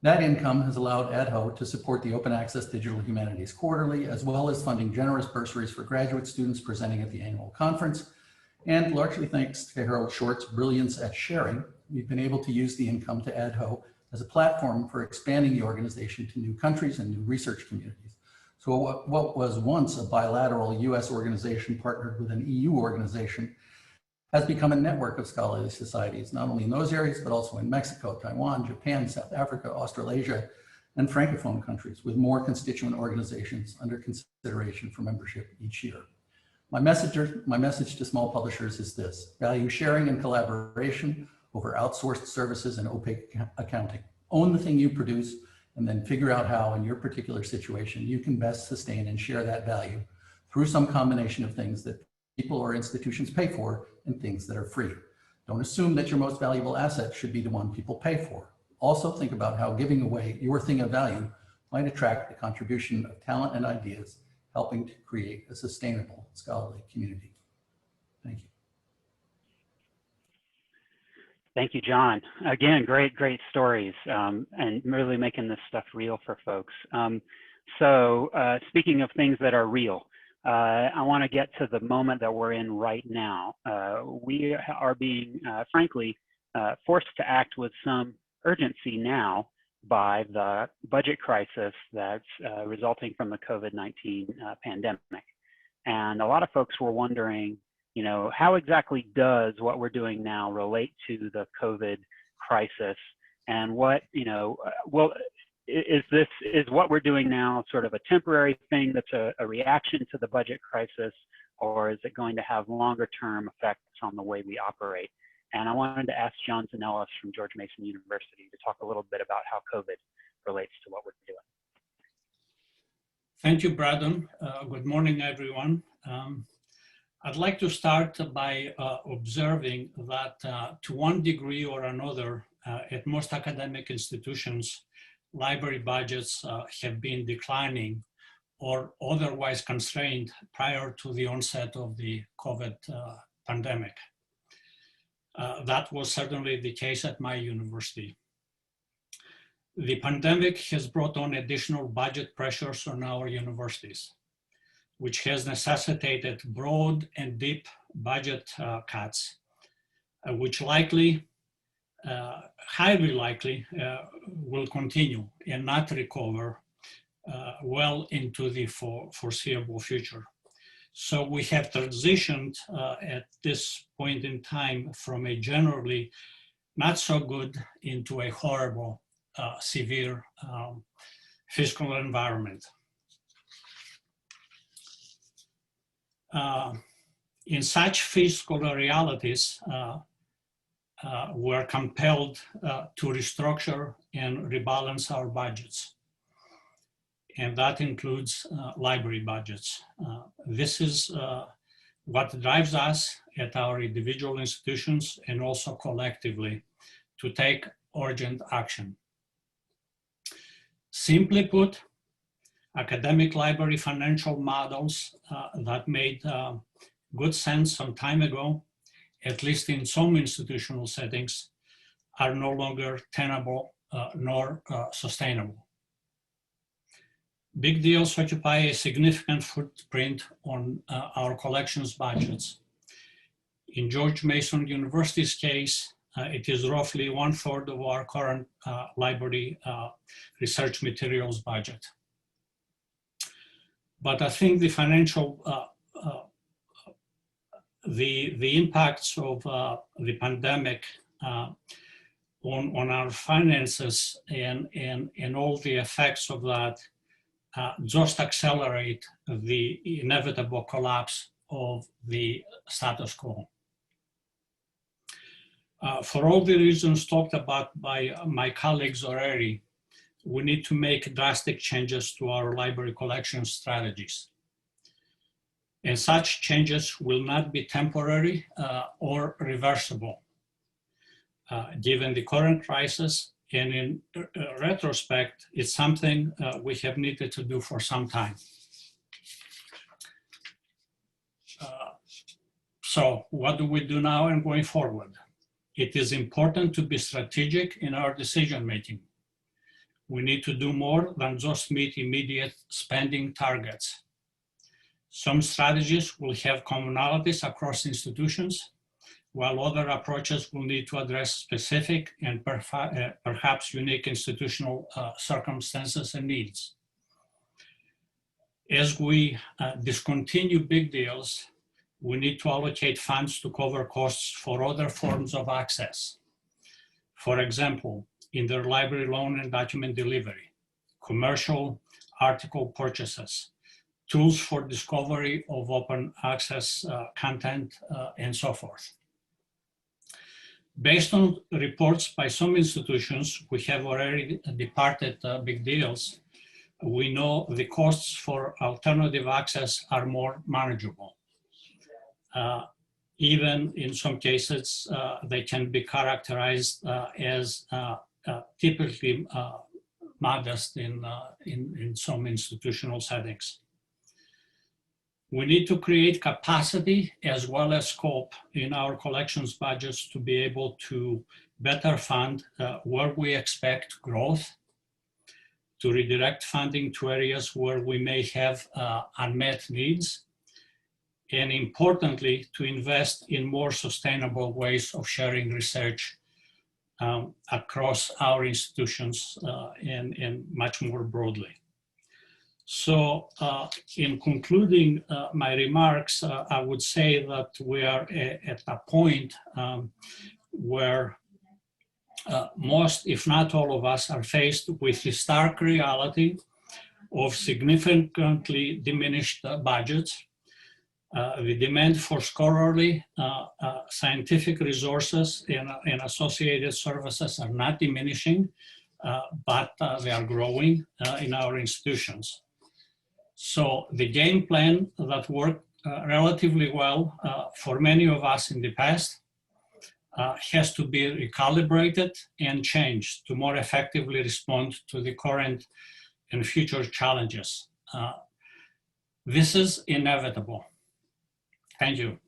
[SPEAKER 5] That income has allowed ADHO to support the Open Access Digital Humanities Quarterly, as well as funding generous bursaries for graduate students presenting at the annual conference. And largely thanks to Harold Short's brilliance at sharing, we've been able to use the income to ADHO as a platform for expanding the organization to new countries and new research communities. So what was once a bilateral US organization partnered with an EU organization has become a network of scholarly societies, not only in those areas, but also in Mexico, Taiwan, Japan, South Africa, Australasia, and Francophone countries, with more constituent organizations under consideration for membership each year. My message to small publishers is this: value sharing and collaboration over outsourced services and opaque accounting. Own the thing you produce, and then figure out how, in your particular situation, you can best sustain and share that value through some combination of things that people or institutions pay for and things that are free. Don't assume that your most valuable asset should be the one people pay for. Also think about how giving away your thing of value might attract the contribution of talent and ideas, helping to create a sustainable scholarly community. Thank you.
[SPEAKER 3] Thank you, John. Again, great stories, and really making this stuff real for folks. Speaking of things that are real, I want to get to the moment that we're in right now. We are being, frankly, forced to act with some urgency now by the budget crisis that's resulting from the COVID-19 pandemic. And a lot of folks were wondering, how exactly does what we're doing now relate to the COVID crisis? And what, is what we're doing now sort of a temporary thing that's a reaction to the budget crisis, or is it going to have longer term effects on the way we operate? And I wanted to ask John Zanellis from George Mason University to talk a little bit about how COVID relates to what we're doing.
[SPEAKER 8] Thank you, Brandon. Good morning, everyone. I'd like to start by observing that to one degree or another, at most academic institutions, library budgets have been declining or otherwise constrained prior to the onset of the COVID pandemic. That was certainly the case at my university. The pandemic has brought on additional budget pressures on our universities, which has necessitated broad and deep budget cuts, which likely, highly likely, will continue and not recover well into the foreseeable future. So we have transitioned at this point in time from a generally not so good into a horrible, severe fiscal environment. In such fiscal realities, we're compelled to restructure and rebalance our budgets. And that includes library budgets. This is what drives us at our individual institutions and also collectively to take urgent action. Simply put, academic library financial models that made good sense some time ago, at least in some institutional settings, are no longer tenable nor sustainable. Big deals occupy a significant footprint on our collections budgets. In George Mason University's case, it is roughly 1/3 of our current library research materials budget. But I think the financial, the impacts of the pandemic on our finances and all the effects of that just accelerate the inevitable collapse of the status quo. For all the reasons talked about by my colleagues already, we need to make drastic changes to our library collection strategies. And such changes will not be temporary or reversible. Given the current crisis, and in retrospect, it's something we have needed to do for some time. So what do we do now and going forward? It is important to be strategic in our decision-making. We need to do more than just meet immediate spending targets. Some strategies will have commonalities across institutions, while other approaches will need to address specific and perhaps unique institutional circumstances and needs. As we discontinue big deals, we need to allocate funds to cover costs for other forms of access. For example, interlibrary loan and document delivery, commercial article purchases, tools for discovery of open access content, and so forth. Based on reports by some institutions, we have already departed big deals. We know the costs for alternative access are more manageable. Even in some cases, they can be characterized as typically modest in some institutional settings. We need to create capacity as well as scope in our collections budgets to be able to better fund where we expect growth, to redirect funding to areas where we may have unmet needs, and importantly, to invest in more sustainable ways of sharing research across our institutions and much more broadly. So in concluding my remarks, I would say that we are at a point where most, if not all of us, are faced with the stark reality of significantly diminished budgets. The demand for scholarly scientific resources and associated services are not diminishing, but they are growing in our institutions. So the game plan that worked relatively well for many of us in the past has to be recalibrated and changed to more effectively respond to the current and future challenges. This is inevitable. Thank you.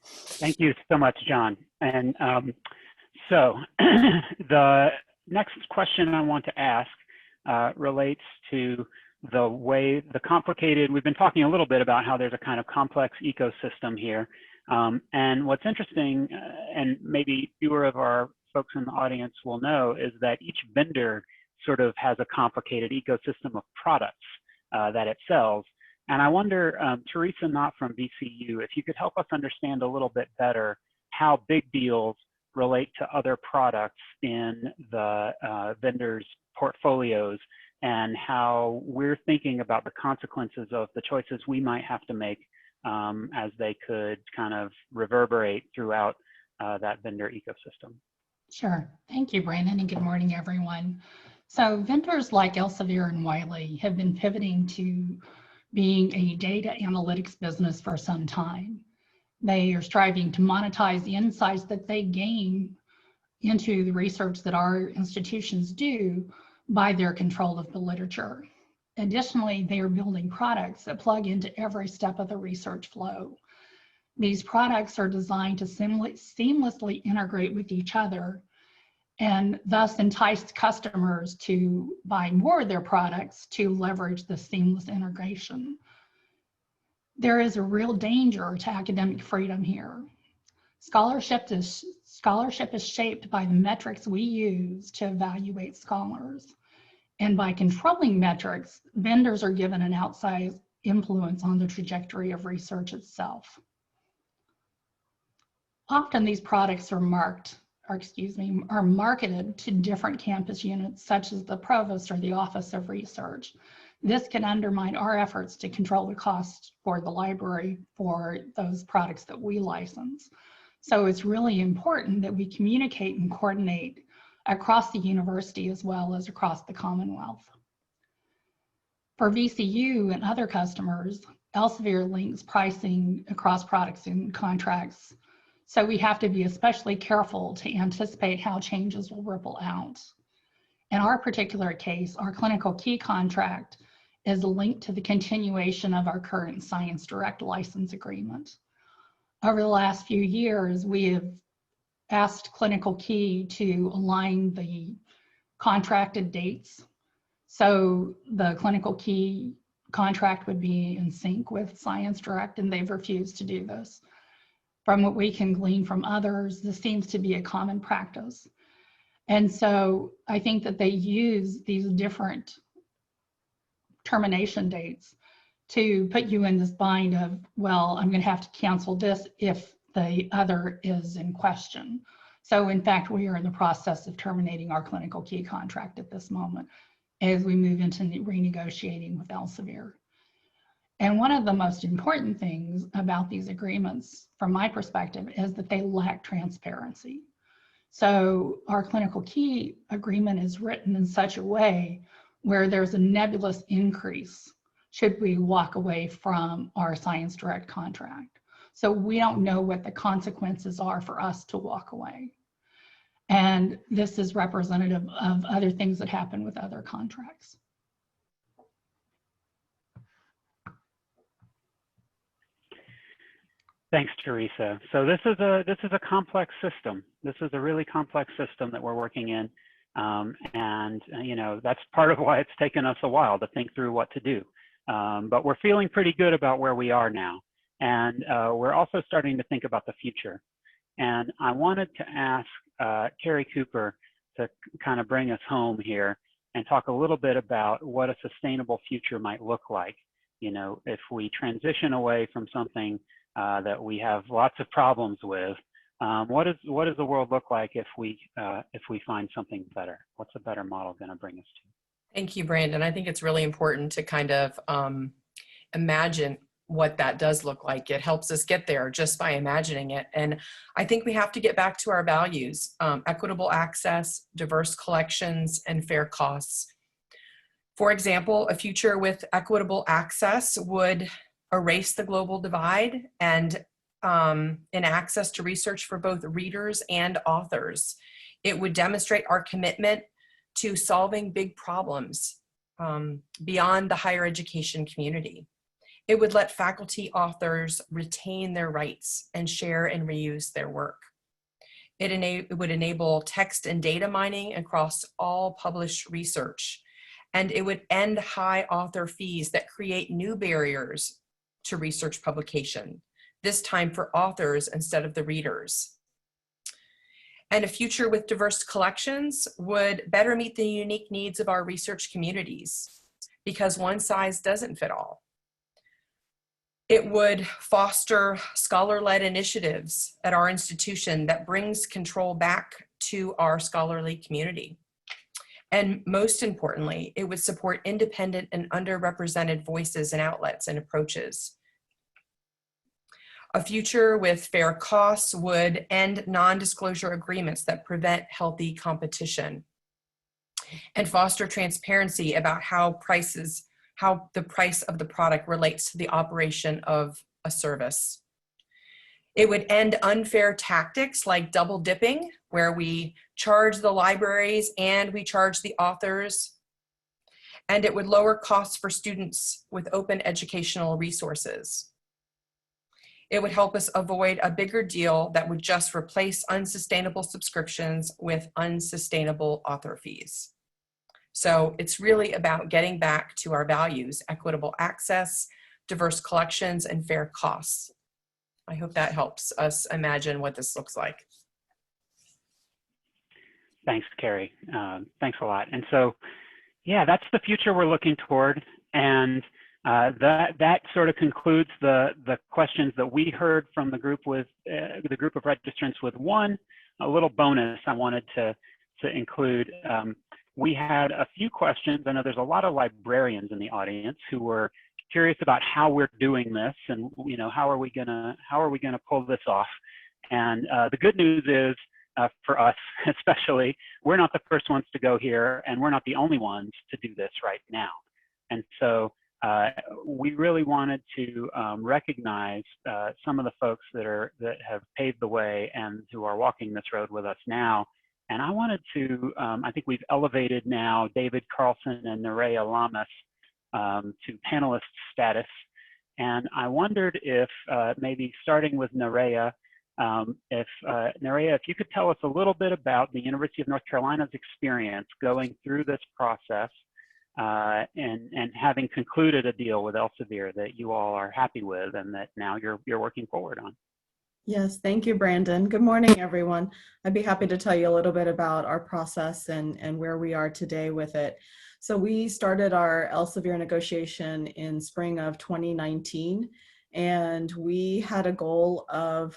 [SPEAKER 3] Thank you so much, John. And so the next question I want to ask relates to the way the complicated, we've been talking a little bit about how there's a kind of complex ecosystem here. And what's interesting, and maybe fewer of our folks in the audience will know, is that each vendor sort of has a complicated ecosystem of products that it sells. And I wonder, Teresa Knott from VCU, if you could help us understand a little bit better how big deals relate to other products in the vendors' portfolios and how we're thinking about the consequences of the choices we might have to make as they could kind of reverberate throughout that vendor ecosystem.
[SPEAKER 9] Sure. Thank you, Brandon, and good morning, everyone. So vendors like Elsevier and Wiley have been pivoting to being a data analytics business for some time. They are striving to monetize the insights that they gain into the research that our institutions do by their control of the literature. Additionally, they are building products that plug into every step of the research flow. These products are designed to seamlessly integrate with each other and thus entice customers to buy more of their products to leverage the seamless integration. There is a real danger to academic freedom here. Scholarship is shaped by the metrics we use to evaluate scholars. And by controlling metrics, vendors are given an outsized influence on the trajectory of research itself. Often these products are marketed to different campus units, such as the provost or the Office of Research. This can undermine our efforts to control the cost for the library for those products that we license. So it's really important that we communicate and coordinate across the university as well as across the Commonwealth. For VCU and other customers, Elsevier links pricing across products and contracts. So we have to be especially careful to anticipate how changes will ripple out. In our particular case, our clinical key contract is linked to the continuation of our current Science Direct license agreement. Over the last few years, we have asked Clinical Key to align the contracted dates. So the Clinical Key contract would be in sync with Science Direct, and they've refused to do this. From what we can glean from others, this seems to be a common practice. And so I think that they use these different termination dates to put you in this bind of, well, I'm going to have to cancel this if the other is in question. So in fact, we are in the process of terminating our Clinical Key contract at this moment as we move into renegotiating with Elsevier. And one of the most important things about these agreements, from my perspective, is that they lack transparency. So our Clinical Key agreement is written in such a way where there's a nebulous increase should we walk away from our Science Direct contract. So we don't know what the consequences are for us to walk away. And this is representative of other things that happen with other contracts.
[SPEAKER 3] Thanks, Teresa. So this is a complex system. This is a really complex system that we're working in, and you know, that's part of why it's taken us a while to think through what to do. But we're feeling pretty good about where we are now, and we're also starting to think about the future. And I wanted to ask Carrie Cooper to kind of bring us home here and talk a little bit about what a sustainable future might look like. You know, if we transition away from something that we have lots of problems with, what does the world look like if we find something better? What's a better model going to bring us to?
[SPEAKER 4] Thank you, Brandon. I think it's really important to kind of imagine what that does look like. It helps us get there just by imagining it. And I think we have to get back to our values: equitable access, diverse collections, and fair costs. For example, a future with equitable access would erase the global divide and in access to research for both readers and authors. It would demonstrate our commitment to solving big problems beyond the higher education community. It would let faculty authors retain their rights and share and reuse their work. It would enable text and data mining across all published research. And it would end high author fees that create new barriers to research publication, this time for authors instead of the readers. And a future with diverse collections would better meet the unique needs of our research communities, because one size doesn't fit all. It would foster scholar-led initiatives at our institution that brings control back to our scholarly community. And most importantly, it would support independent and underrepresented voices and outlets and approaches. A future with fair costs would end non-disclosure agreements that prevent healthy competition and foster transparency about how prices how the price of the product relates to the operation of a service. It would end unfair tactics like double dipping, where we charge the libraries and we charge the authors. And it would lower costs for students with open educational resources. It would help us avoid a bigger deal that would just replace unsustainable subscriptions with unsustainable author fees. So it's really about getting back to our values: equitable access, diverse collections, and fair costs. I hope that helps us imagine what this looks like.
[SPEAKER 3] Thanks, Carrie. Thanks a lot. And so, yeah, that's the future we're looking toward. And that sort of concludes the questions that we heard from the group with the group of registrants. With one, a little bonus I wanted to include. We had a few questions. I know there's a lot of librarians in the audience who were curious about how we're doing this, and how are we gonna pull this off. And the good news is, for us especially, we're not the first ones to go here, and we're not the only ones to do this right now. And so we really wanted to recognize some of the folks that have paved the way and who are walking this road with us now. And I wanted to, I think we've elevated now David Carlson and Nerea Lamas to panelist status. And I wondered if maybe starting with Nerea, Nerea, if you could tell us a little bit about the University of North Carolina's experience going through this process and having concluded a deal with Elsevier that you all are happy with and that now you're working forward on.
[SPEAKER 10] Yes, thank you, Brandon. Good morning, everyone. I'd be happy to tell you a little bit about our process and where we are today with it. So we started our Elsevier negotiation in spring of 2019, and we had a goal of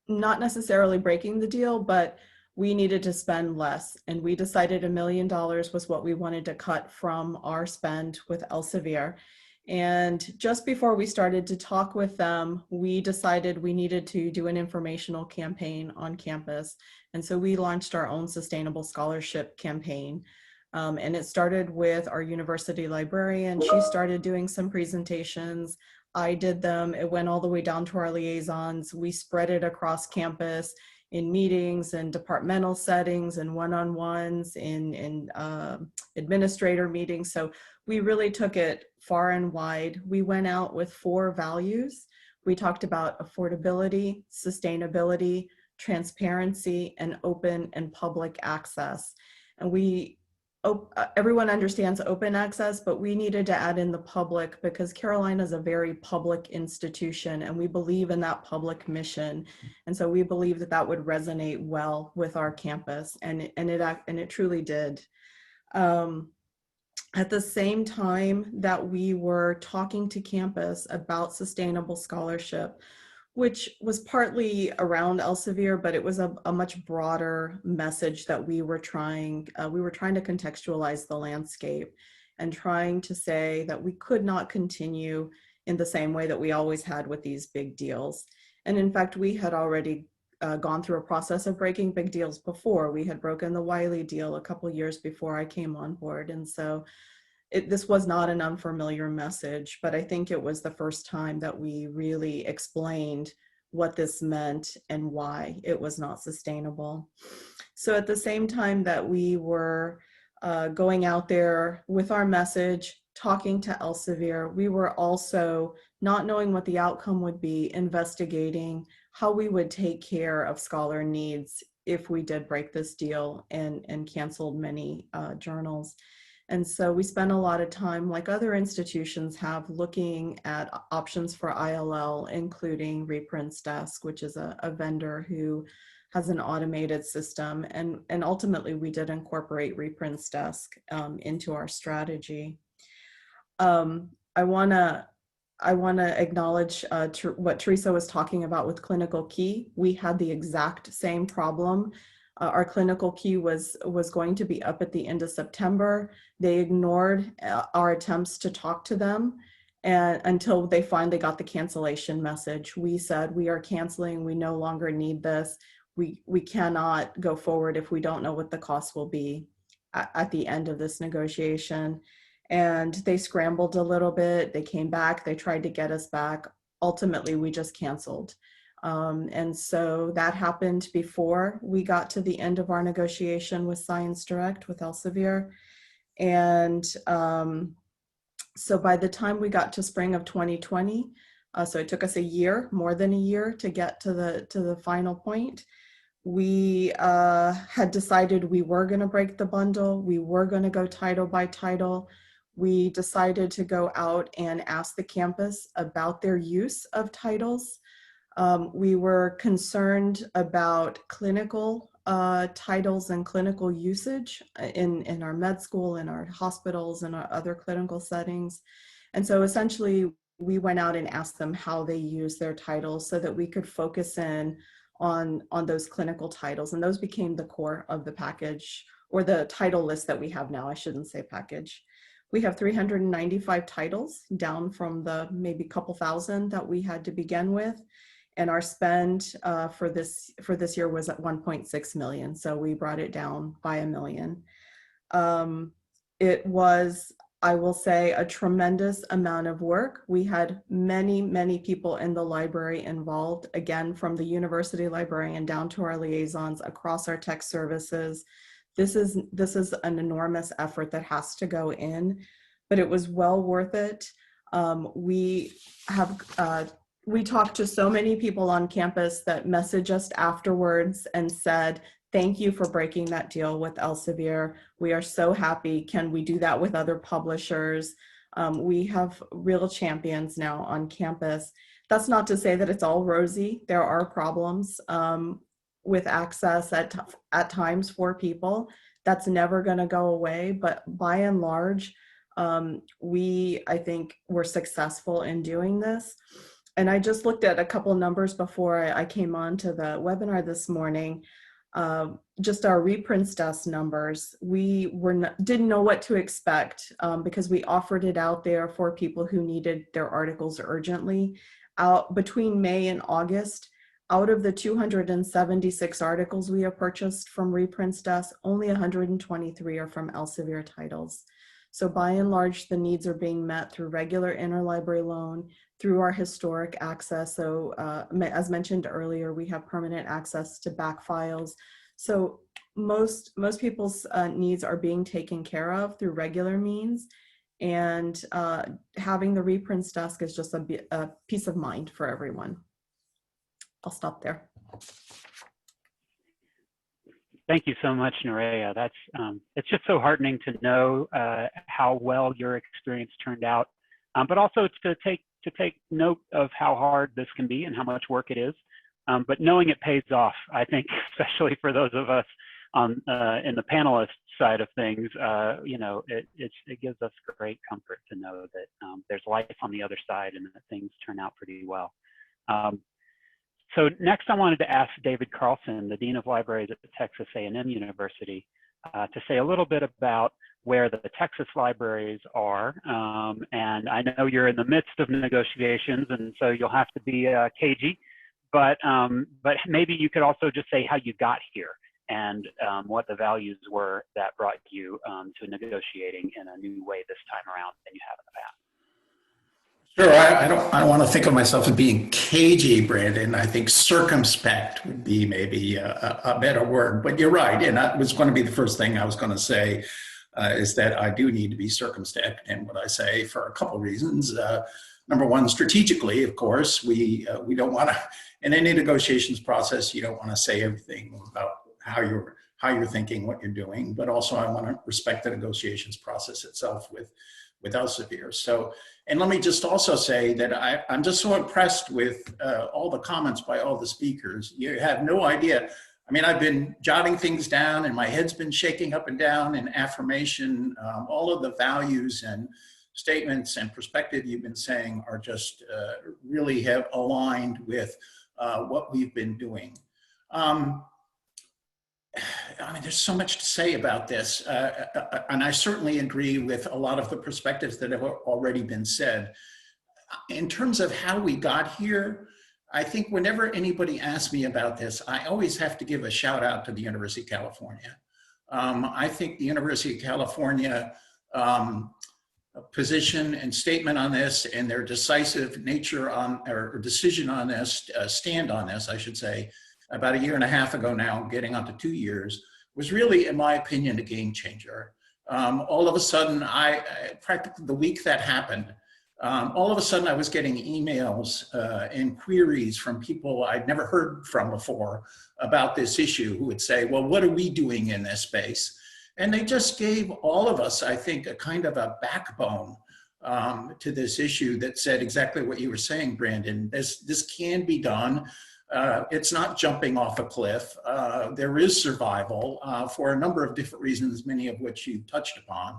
[SPEAKER 10] not necessarily breaking the deal, but we needed to spend less. And we decided $1 million was what we wanted to cut from our spend with Elsevier. And just before we started to talk with them, we decided we needed to do an informational campaign on campus. And so we launched our own sustainable scholarship campaign. And it started with our university librarian. She started doing some presentations. I did them. It went all the way down to our liaisons. We spread it across campus in meetings and departmental settings and one-on-ones in administrator meetings. So we really took it far and wide. We went out with 4 values. We talked about affordability, sustainability, transparency, and open and public access. And everyone understands open access, but we needed to add in the public because Carolina is a very public institution and we believe in that public mission. And so we believe that that would resonate well with our campus, and it truly did. At the same time that we were talking to campus about sustainable scholarship, which was partly around Elsevier, but it was a much broader message that we were trying to contextualize the landscape and trying to say that we could not continue in the same way that we always had with these big deals. And in fact, we had already gone through a process of breaking big deals before. We had broken the Wiley deal a couple years before I came on board. And so this was not an unfamiliar message, but I think it was the first time that we really explained what this meant and why it was not sustainable. So at the same time that we were going out there with our message, talking to Elsevier, we were also, not knowing what the outcome would be, investigating how we would take care of scholar needs if we did break this deal and canceled many journals. And so we spent a lot of time, like other institutions have, looking at options for ILL, including Reprints Desk, which is a vendor who has an automated system. And ultimately, we did incorporate Reprints Desk into our strategy. I want to acknowledge what Teresa was talking about with Clinical Key. We had the exact same problem. Our Clinical Key was going to be up at the end of September. They ignored our attempts to talk to them until they finally got the cancellation message. We said, we are canceling, we no longer need this. We cannot go forward if we don't know what the cost will be at the end of this negotiation. and they scrambled a little bit. They came back, they tried to get us back. Ultimately, we just canceled. And so that happened before we got to the end of our negotiation with Science Direct, with Elsevier. And so by the time we got to spring of 2020, so it took us a year, more than a year, to get to the final point. We had decided we were going to break the bundle. We were going to go title by title. We decided to go out and ask the campus about their use of titles. We were concerned about clinical titles and clinical usage in our med school, in our hospitals, and our other clinical settings. And so essentially, we went out and asked them how they use their titles so that we could focus in on those clinical titles. And those became the core of the package, or the title list that we have now. I shouldn't say package. We have 395 titles, down from the maybe couple thousand that we had to begin with. And our spend for this year was at 1.6 million. So we brought it down by $1 million. It was, I will say, a tremendous amount of work. We had many, many people in the library involved, again, from the university librarian down to our liaisons across our tech services. This is an enormous effort that has to go in, but it was well worth it. We talked to so many people on campus that messaged us afterwards and said, thank you for breaking that deal with Elsevier. We are so happy. Can we do that with other publishers? We have real champions now on campus. That's not to say that it's all rosy. There are problems with access at times for people. That's never going to go away. But by and large, I think we're successful in doing this. And I just looked at a couple numbers before I came on to the webinar this morning. Just our reprints desk numbers, we didn't know what to expect because we offered it out there for people who needed their articles urgently. Between May and August, out of the 276 articles we have purchased from reprints desk, only 123 are from Elsevier titles. So by and large, the needs are being met through regular interlibrary loan, through our historic access. So as mentioned earlier, we have permanent access to back files. So most people's needs are being taken care of through regular means. And having the reprints desk is just a peace of mind for everyone. I'll stop there.
[SPEAKER 3] Thank you so much, Nerea. That's it's just so heartening to know how well your experience turned out, but also to take note of how hard this can be and how much work it is. But knowing it pays off, I think, especially for those of us on in the panelist side of things, it gives us great comfort to know that there's life on the other side and that things turn out pretty well. So next, I wanted to ask David Carlson, the Dean of Libraries at the Texas A&M University, to say a little bit about where the Texas libraries are. And I know you're in the midst of negotiations, and so you'll have to be cagey, but maybe you could also just say how you got here and what the values were that brought you to negotiating in a new way this time around than you have in the past.
[SPEAKER 11] Sure, I don't want to think of myself as being cagey, Brandon. I think circumspect would be maybe a better word, but you're right. And that was going to be the first thing I was going to say, is that I do need to be circumspect in what I say for a couple of reasons. Number one, strategically, of course, we don't want to, in any negotiations process, you don't want to say everything about how you're thinking, what you're doing, but also I want to respect the negotiations process itself with Elsevier. So, and let me just also say that I'm just so impressed with all the comments by all the speakers. You have no idea. I mean, I've been jotting things down and my head's been shaking up and down in affirmation. All of the values and statements and perspective you've been saying are just really have aligned with what we've been doing. I mean, there's so much to say about this, and I certainly agree with a lot of the perspectives that have already been said. In terms of how we got here, I think whenever anybody asks me about this, I always have to give a shout out to the University of California. I think the University of California position and statement on this and their decisive nature on, or decision on this, stand on this, I should say, about 1.5 years ago now, getting on to 2 years, was really, in my opinion, a game changer. All of a sudden, practically the week that happened, all of a sudden I was getting emails and queries from people I'd never heard from before about this issue, who would say, well, what are we doing in this space? And they just gave all of us, I think, a kind of a backbone to this issue that said exactly what you were saying, Brandon. This can be done. It's not jumping off a cliff. There is survival for a number of different reasons, many of which you touched upon.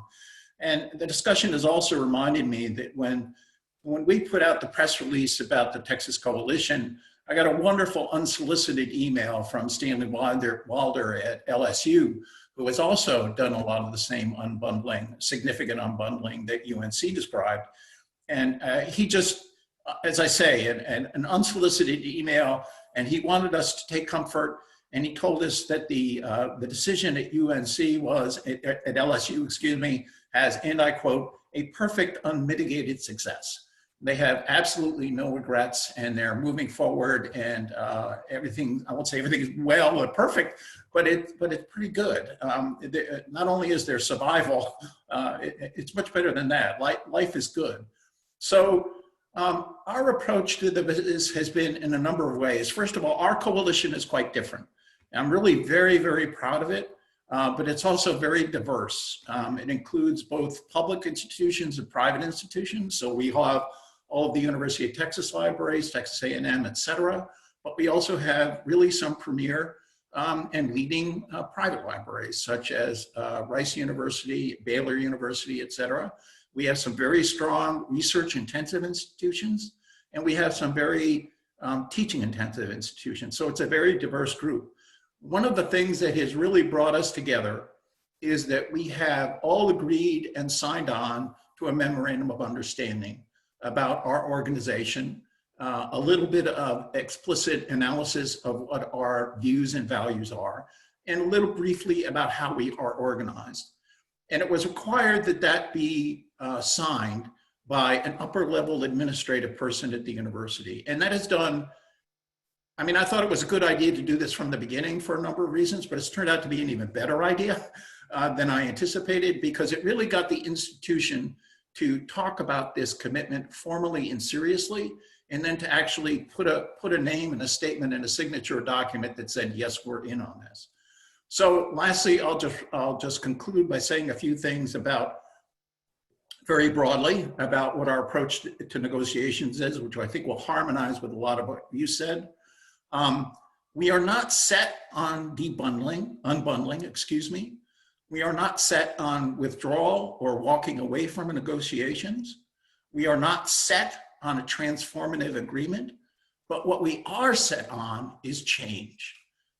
[SPEAKER 11] And the discussion has also reminded me that when we put out the press release about the Texas Coalition, I got a wonderful unsolicited email from Stanley Wilder at LSU, who has also done a lot of the same unbundling, significant unbundling that UNC described. And he just, as I say, an unsolicited email, and he wanted us to take comfort. And he told us that the decision at UNC was, at LSU, excuse me, has, and I quote, a perfect unmitigated success. They have absolutely no regrets, and they're moving forward, and everything, I won't say everything is well or perfect, but it's pretty good. Not only is there survival, it's much better than that. Life is good. So our approach to this has been in a number of ways. First of all, our coalition is quite different. I'm really very, very proud of it. But it's also very diverse. It includes both public institutions and private institutions. So we have all of the University of Texas libraries, Texas A&M, et cetera. But we also have really some premier and leading private libraries, such as Rice University, Baylor University, et cetera. We have some very strong research-intensive institutions, and we have some very teaching-intensive institutions. So it's a very diverse group. One of the things that has really brought us together is that we have all agreed and signed on to a memorandum of understanding about our organization, a little bit of explicit analysis of what our views and values are, and a little briefly about how we are organized. And it was required that that be signed by an upper level administrative person at the university. And that is done, I mean, I thought it was a good idea to do this from the beginning for a number of reasons, but it's turned out to be an even better idea than I anticipated, because it really got the institution to talk about this commitment formally and seriously, and then to actually put a name and a statement and a signature document that said, yes, we're in on this. So lastly, I'll just conclude by saying a few things about, very broadly, about what our approach to negotiations is, which I think will harmonize with a lot of what you said. We are not set on unbundling, excuse me. We are not set on withdrawal or walking away from negotiations. We are not set on a transformative agreement, but what we are set on is change.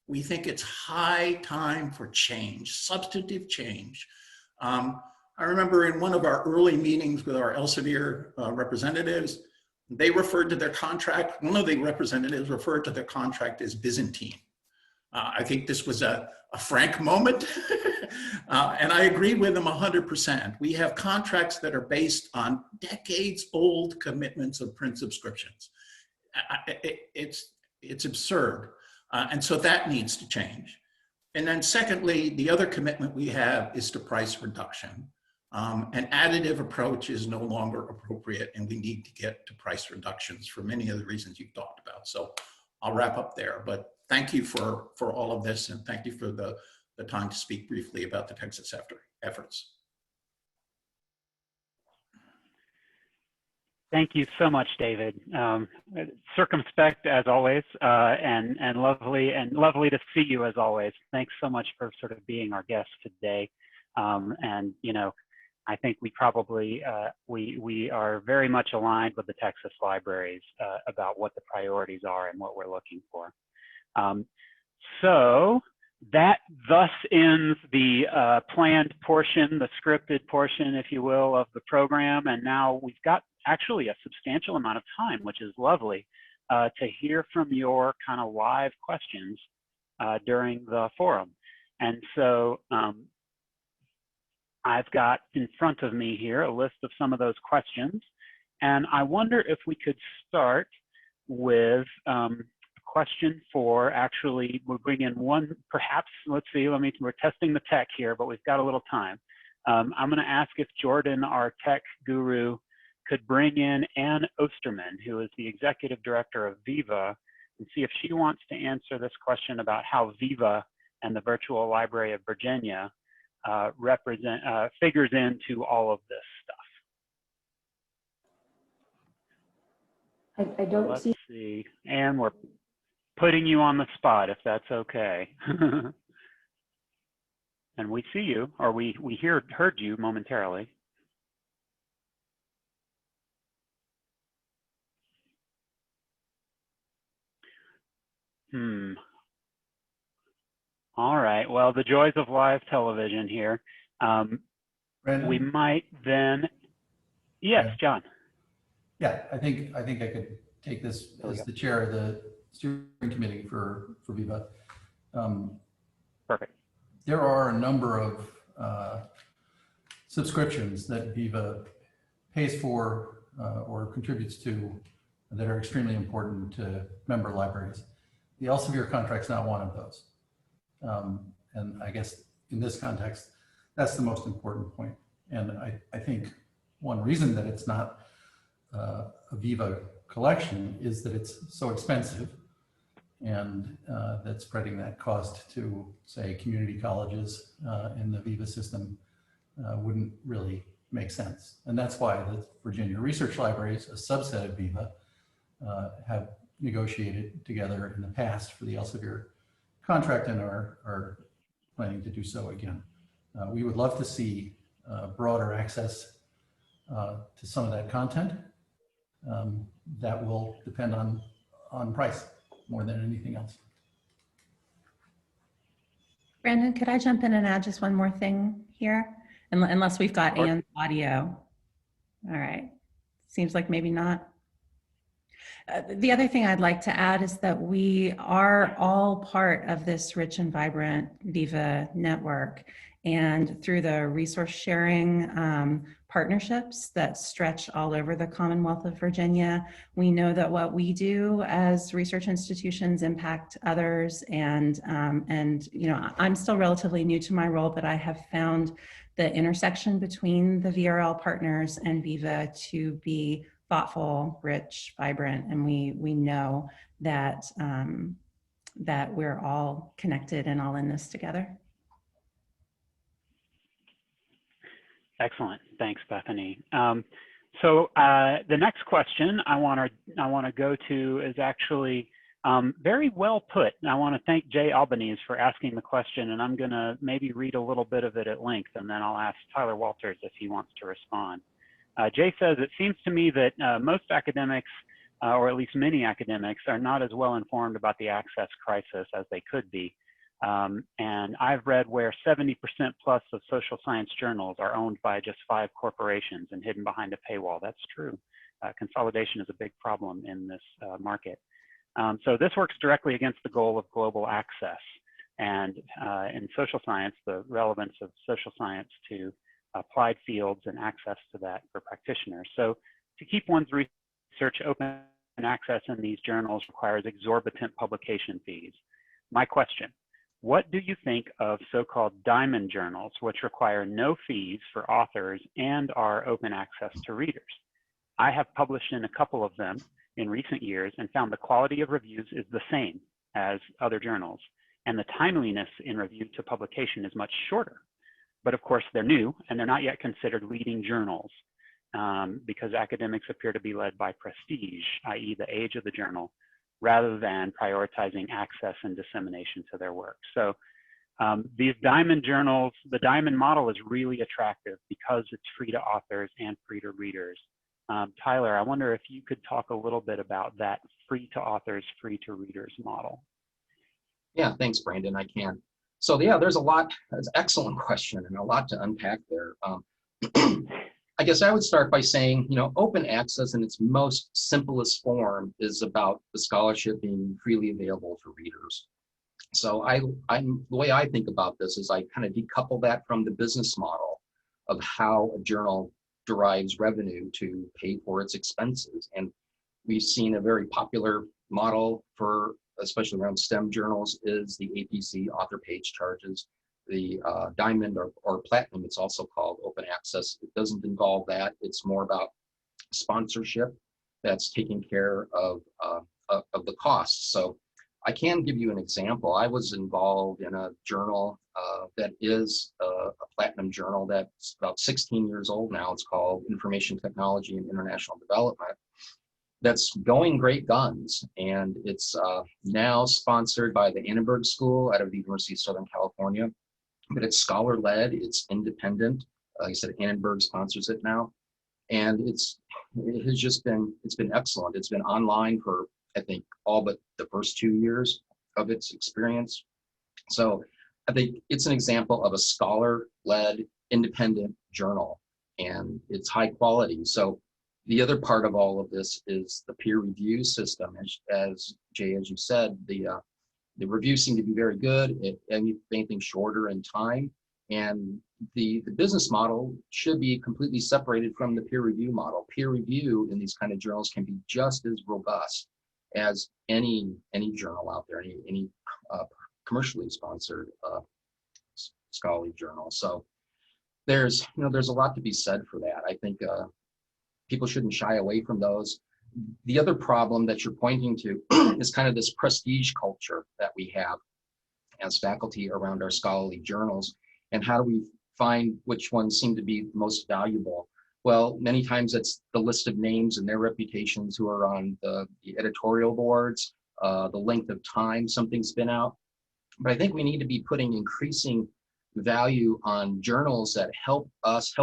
[SPEAKER 11] We think it's high time for change, substantive change. I remember in one of our early meetings with our Elsevier representatives, they referred to their contract, one of the representatives referred to their contract as Byzantine. I think this was a frank moment, and I agree with them 100%. We have contracts that are based on decades-old commitments of print subscriptions. It's absurd, and so that needs to change. And then secondly, the other commitment we have is to price reduction. An additive approach is no longer appropriate, and we need to get to price reductions for many of the reasons you've talked about. So I'll wrap up there, but thank you for all of this, and thank you for the time to speak briefly about the Texas efforts.
[SPEAKER 3] Thank you so much, David. Circumspect as always, and lovely to see you as always. Thanks so much for sort of being our guest today. And you know, I think we probably we are very much aligned with the Texas libraries about what the priorities are and what we're looking for. So that thus ends the planned portion, the scripted portion, if you will, of the program. And now we've got actually a substantial amount of time, which is lovely, to hear from your kind of live questions during the forum. And so I've got in front of me here a list of some of those questions. And I wonder if we could start with a question for, actually, we'll bring in one, perhaps, let's see, we're testing the tech here, but we've got a little time. I'm gonna ask if Jordan, our tech guru, could bring in Ann Osterman, who is the executive director of Viva, and see if she wants to answer this question about how Viva and the Virtual Library of Virginia figures into all of this stuff.
[SPEAKER 12] I don't
[SPEAKER 3] Let's
[SPEAKER 12] see.
[SPEAKER 3] see. Ann, we're putting you on the spot, if that's okay. And we see you, or we heard you momentarily. All right. Well, the joys of live television here. We might then. Yes, John.
[SPEAKER 5] Yeah, I think I could take this as the chair of the steering committee for Viva.
[SPEAKER 3] Perfect.
[SPEAKER 5] There are a number of subscriptions that Viva pays for or contributes to that are extremely important to member libraries. The Elsevier contract's not one of those. And I guess in this context, that's the most important point. And I think one reason that it's not a Viva collection is that it's so expensive, and that spreading that cost to, say, community colleges in the Viva system wouldn't really make sense. And that's why the Virginia Research Libraries, a subset of Viva, have negotiated together in the past for the Elsevier contract and are planning to do so again. We would love to see broader access to some of that content. That will depend on price more than anything else.
[SPEAKER 6] Brandon, could I jump in and add just one more thing here? Unless we've got Ann's audio. All right. Seems like maybe not. The other thing I'd like to add is that we are all part of this rich and vibrant Viva network. And through the resource sharing partnerships that stretch all over the Commonwealth of Virginia, we know that what we do as research institutions impact others. And you know, I'm still relatively new to my role, but I have found the intersection between the VRL partners and Viva to be thoughtful, rich, vibrant, and we know that that we're all connected and all in this together.
[SPEAKER 3] Excellent, thanks, Bethany. So the next question I want to go to is actually very well put. I want to thank Jay Albanese for asking the question, and I'm going to maybe read a little bit of it at length, and then I'll ask Tyler Walters if he wants to respond. Jay says, it seems to me that most academics, or at least many academics, are not as well informed about the access crisis as they could be. And I've read where 70% plus of social science journals are owned by just 5 corporations and hidden behind a paywall. That's true. Consolidation is a big problem in this market. So this works directly against the goal of global access. And in social science, the relevance of social science to applied fields and access to that for practitioners. So to keep one's research open and access in these journals requires exorbitant publication fees. My question, what do you think of so-called diamond journals, which require no fees for authors and are open access to readers? I have published in a couple of them in recent years and found the quality of reviews is the same as other journals, and the timeliness in review to publication is much shorter. But of course, they're new and they're not yet considered leading journals because academics appear to be led by prestige, i.e. the age of the journal, rather than prioritizing access and dissemination to their work. So these diamond journals, the diamond model is really attractive because it's free to authors and free to readers. Tyler, I wonder if you could talk a little bit about that free to authors, free to readers model.
[SPEAKER 1] Yeah, thanks, Brandon, I can. So yeah, there's a lot, that's an excellent question and a lot to unpack there. I guess I would start by saying, you know, open access in its most simplest form is about the scholarship being freely available for readers. So the way I think about this is I kind of decouple that from the business model of how a journal derives revenue to pay for its expenses. And we've seen a very popular model for, especially around STEM journals, is the APC author page charges. The diamond or platinum, it's also called open access. It doesn't involve that. It's more about sponsorship that's taking care of the costs. So I can give you an example. I was involved in a journal that is a platinum journal that's about 16 years old now. It's called Information Technology and International Development. That's going great guns, and it's now sponsored by the Annenberg School out of the University of Southern California. But it's scholar-led, it's independent. Like I said, Annenberg sponsors it now, and it's been excellent. It's been online for, I think, all but the first 2 years of its experience. So I think it's an example of a scholar-led independent journal, and it's high quality. So the other part of all of this is the peer review system. As Jay, as you said, the reviews seem to be very good, anything shorter in time. And the business model should be completely separated from the peer review model. Peer review in these kind of journals can be just as robust as any journal out there, any commercially sponsored scholarly journal. So there's a lot to be said for that. I think people shouldn't shy away from those. The other problem that you're pointing to is kind of this prestige culture that we have as faculty around our scholarly journals. And how do we find which ones seem to be most valuable? Well, many times it's the list of names and their reputations who are on the editorial boards, the length of time something's been out. But I think we need to be putting increasing value on journals that help us,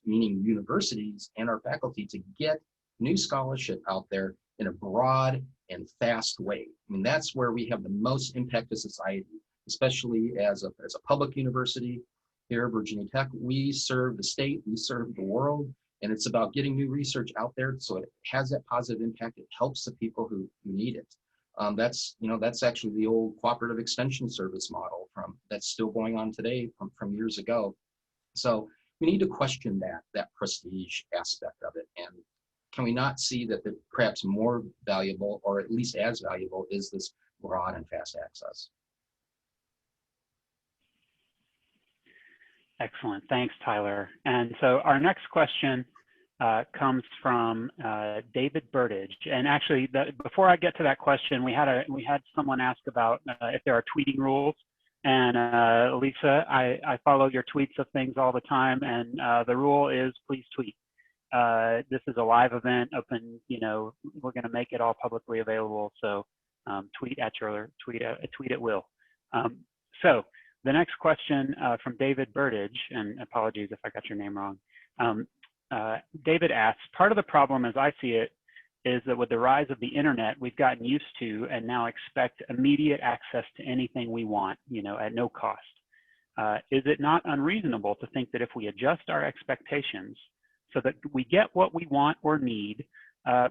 [SPEAKER 1] meaning universities and our faculty, to get new scholarship out there in a broad and fast way. I mean, that's where we have the most impact to society, especially as a public university here at Virginia Tech. We serve the state, we serve the world, and it's about getting new research out there so it has that positive impact. It helps the people who need it. That's actually the old cooperative extension service model that's still going on today from years ago. So we need to question that prestige aspect of it. And can we not see that perhaps more valuable, or at least as valuable, is this broad and fast access?
[SPEAKER 3] Excellent. Thanks, Tyler. And so our next question comes from David Burtage. And actually, before I get to that question, we had someone ask about if there are tweeting rules. And Lisa, I follow your tweets of things all the time, and the rule is please tweet. This is a live event, open. We're going to make it all publicly available. So tweet at will. So the next question from David Burtage, and apologies if I got your name wrong. David asks, part of the problem as I see it is that with the rise of the internet, we've gotten used to and now expect immediate access to anything we want, at no cost. Is it not unreasonable to think that if we adjust our expectations so that we get what we want or need,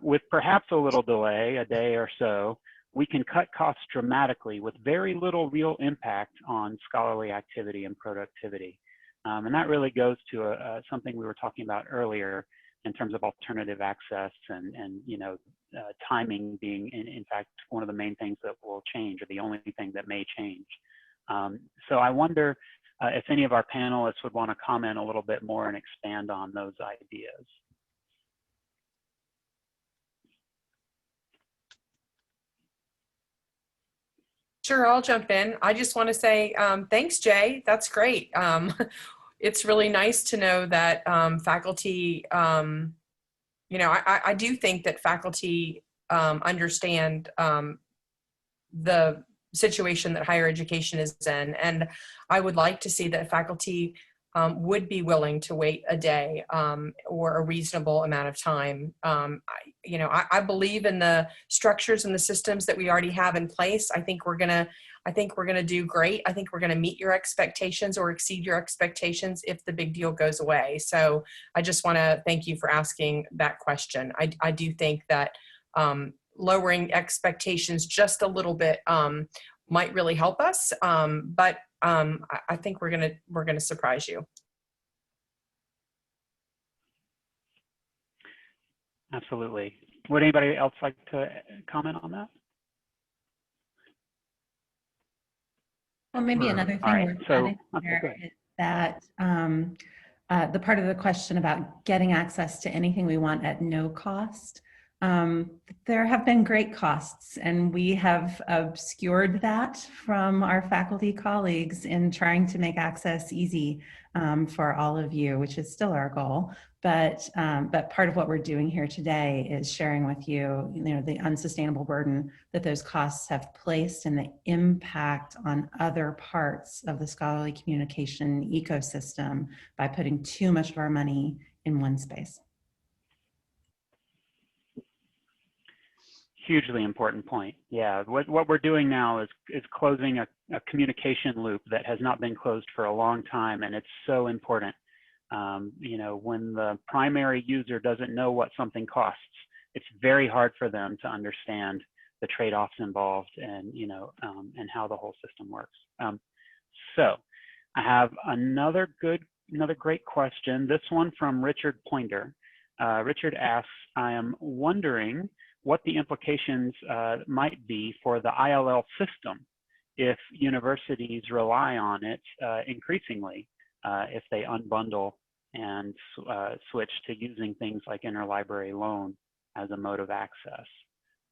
[SPEAKER 3] with perhaps a little delay, a day or so, we can cut costs dramatically with very little real impact on scholarly activity and productivity? And that really goes to something we were talking about earlier in terms of alternative access and timing being, in fact, one of the main things that will change, or the only thing that may change. So I wonder if any of our panelists would want to comment a little bit more and expand on those ideas.
[SPEAKER 4] Sure, I'll jump in. I just want to say thanks, Jay. That's great. It's really nice to know that faculty, I do think that faculty understand the situation that higher education is in. And I would like to see that faculty would be willing to wait a day or a reasonable amount of time. I believe in the structures and the systems that we already have in place. I think we're gonna do great. I think we're gonna meet your expectations or exceed your expectations if the big deal goes away. So I just want to thank you for asking that question. I do think that lowering expectations just a little bit might really help us, but I think we're gonna surprise you.
[SPEAKER 3] Absolutely. Would anybody else like to comment on that?
[SPEAKER 6] Well, maybe another thing
[SPEAKER 3] All right,
[SPEAKER 6] worth
[SPEAKER 3] so,
[SPEAKER 6] adding
[SPEAKER 3] okay,
[SPEAKER 6] there
[SPEAKER 3] go ahead.
[SPEAKER 6] is that the part of the question about getting access to anything we want at no cost, there have been great costs, and we have obscured that from our faculty colleagues in trying to make access easy for all of you, which is still our goal. But part of what we're doing here today is sharing with you, the unsustainable burden that those costs have placed and the impact on other parts of the scholarly communication ecosystem by putting too much of our money in one space.
[SPEAKER 3] Hugely important point. Yeah, what we're doing now is closing a communication loop that has not been closed for a long time, and it's so important. When the primary user doesn't know what something costs, it's very hard for them to understand the trade-offs involved and and how the whole system works. So I have another great question. This one from Richard Pointer. Richard asks, I am wondering what the implications might be for the ILL system if universities rely on it increasingly, if they unbundle and switch to using things like interlibrary loan as a mode of access.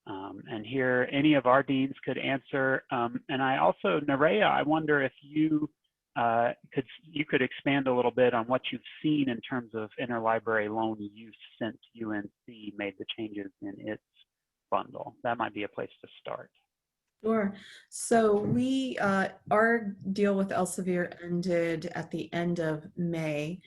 [SPEAKER 3] And here, any of our deans could answer. And I also, Nerea, I wonder if you could expand a little bit on what you've seen in terms of interlibrary loan use since UNC made the changes in its bundle. That might be a place to start.
[SPEAKER 10] Sure. So we, our deal with Elsevier ended at the end of May.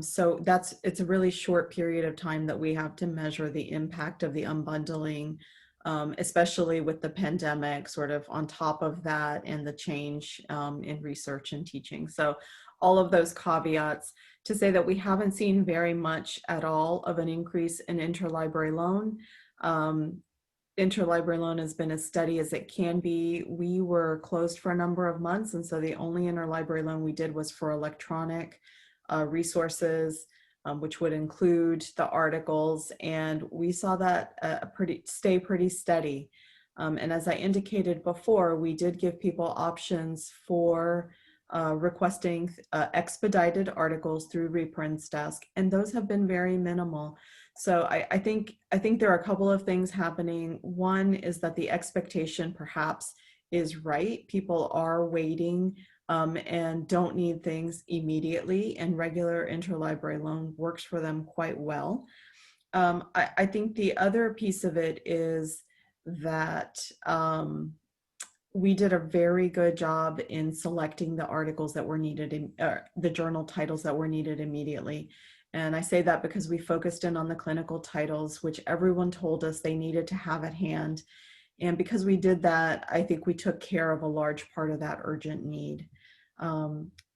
[SPEAKER 10] So it's a really short period of time that we have to measure the impact of the unbundling, especially with the pandemic sort of on top of that and the change in research and teaching. So all of those caveats to say that we haven't seen very much at all of an increase in interlibrary loan. Interlibrary loan has been as steady as it can be. We were closed for a number of months, and so the only interlibrary loan we did was for electronic resources, which would include the articles, and we saw that stay pretty steady. And as I indicated before, we did give people options for requesting expedited articles through reprints desk, and those have been very minimal. So I think there are a couple of things happening. One is that the expectation perhaps is right. People are waiting and don't need things immediately, and regular interlibrary loan works for them quite well. I think the other piece of it is that we did a very good job in selecting the articles that were needed, the journal titles that were needed immediately. And I say that because we focused in on the clinical titles, which everyone told us they needed to have at hand. And because we did that, I think we took care of a large part of that urgent need.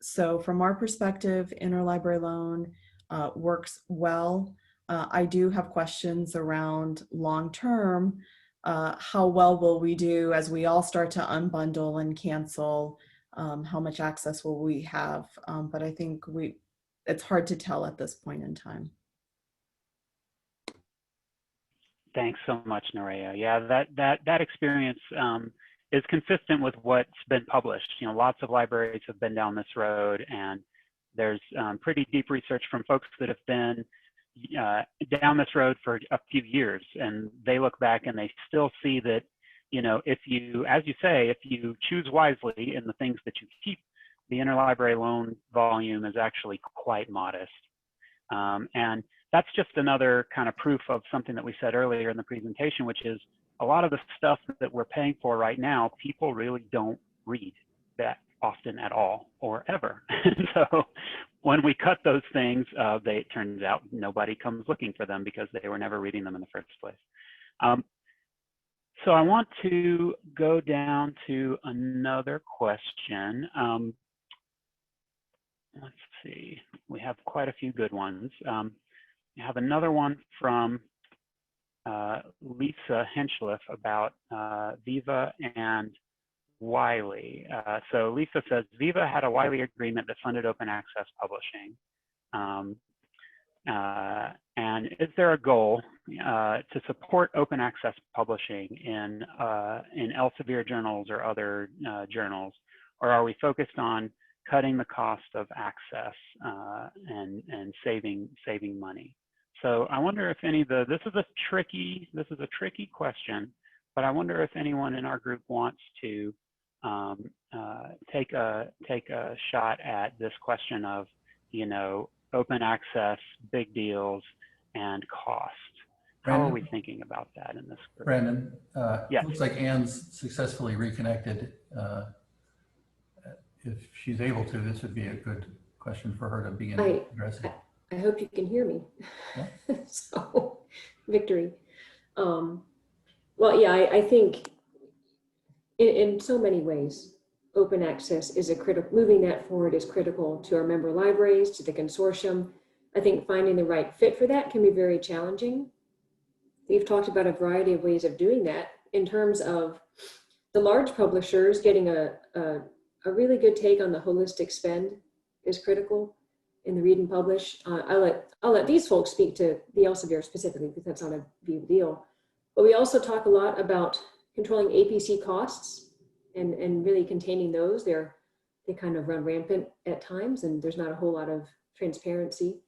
[SPEAKER 10] So from our perspective, interlibrary loan works well. I do have questions around long-term. How well will we do as we all start to unbundle and cancel? How much access will we have? But I think it's hard to tell at this point in time.
[SPEAKER 3] Thanks so much, Nerea. Yeah, that experience is consistent with what's been published. Lots of libraries have been down this road, and there's pretty deep research from folks that have been down this road for a few years, and they look back and they still see that, if you, as you say, if you choose wisely in the things that you keep, the interlibrary loan volume is actually quite modest. And that's just another kind of proof of something that we said earlier in the presentation, which is a lot of the stuff that we're paying for right now, people really don't read that often at all or ever. So when we cut those things, it turns out nobody comes looking for them because they were never reading them in the first place. So I want to go down to another question. Let's see, we have quite a few good ones. We have another one from Lisa Henschliff about Viva and Wiley. So Lisa says, Viva had a Wiley agreement that funded open access publishing. And is there a goal to support open access publishing in Elsevier journals or other journals, or are we focused on cutting the cost of access and saving money? So I wonder if this is a tricky question, but I wonder if anyone in our group wants to take a shot at this question of, you know, open access, big deals, and cost. How are we thinking about that in this group?
[SPEAKER 5] Brandon,
[SPEAKER 3] yes.
[SPEAKER 5] Looks like Anne's successfully reconnected. If she's able to, this would be a good question for her to begin addressing.
[SPEAKER 12] I hope you can hear me.
[SPEAKER 5] Yeah.
[SPEAKER 12] So, victory. Well, yeah, I think in so many ways, open access is moving that forward is critical to our member libraries, to the consortium. I think finding the right fit for that can be very challenging. We've talked about a variety of ways of doing that in terms of the large publishers getting a really good take on the holistic spend is critical in the read and publish. I'll let these folks speak to the Elsevier specifically because that's not a big deal. But we also talk a lot about controlling APC costs and really containing those. They kind of run rampant at times and there's not a whole lot of transparency.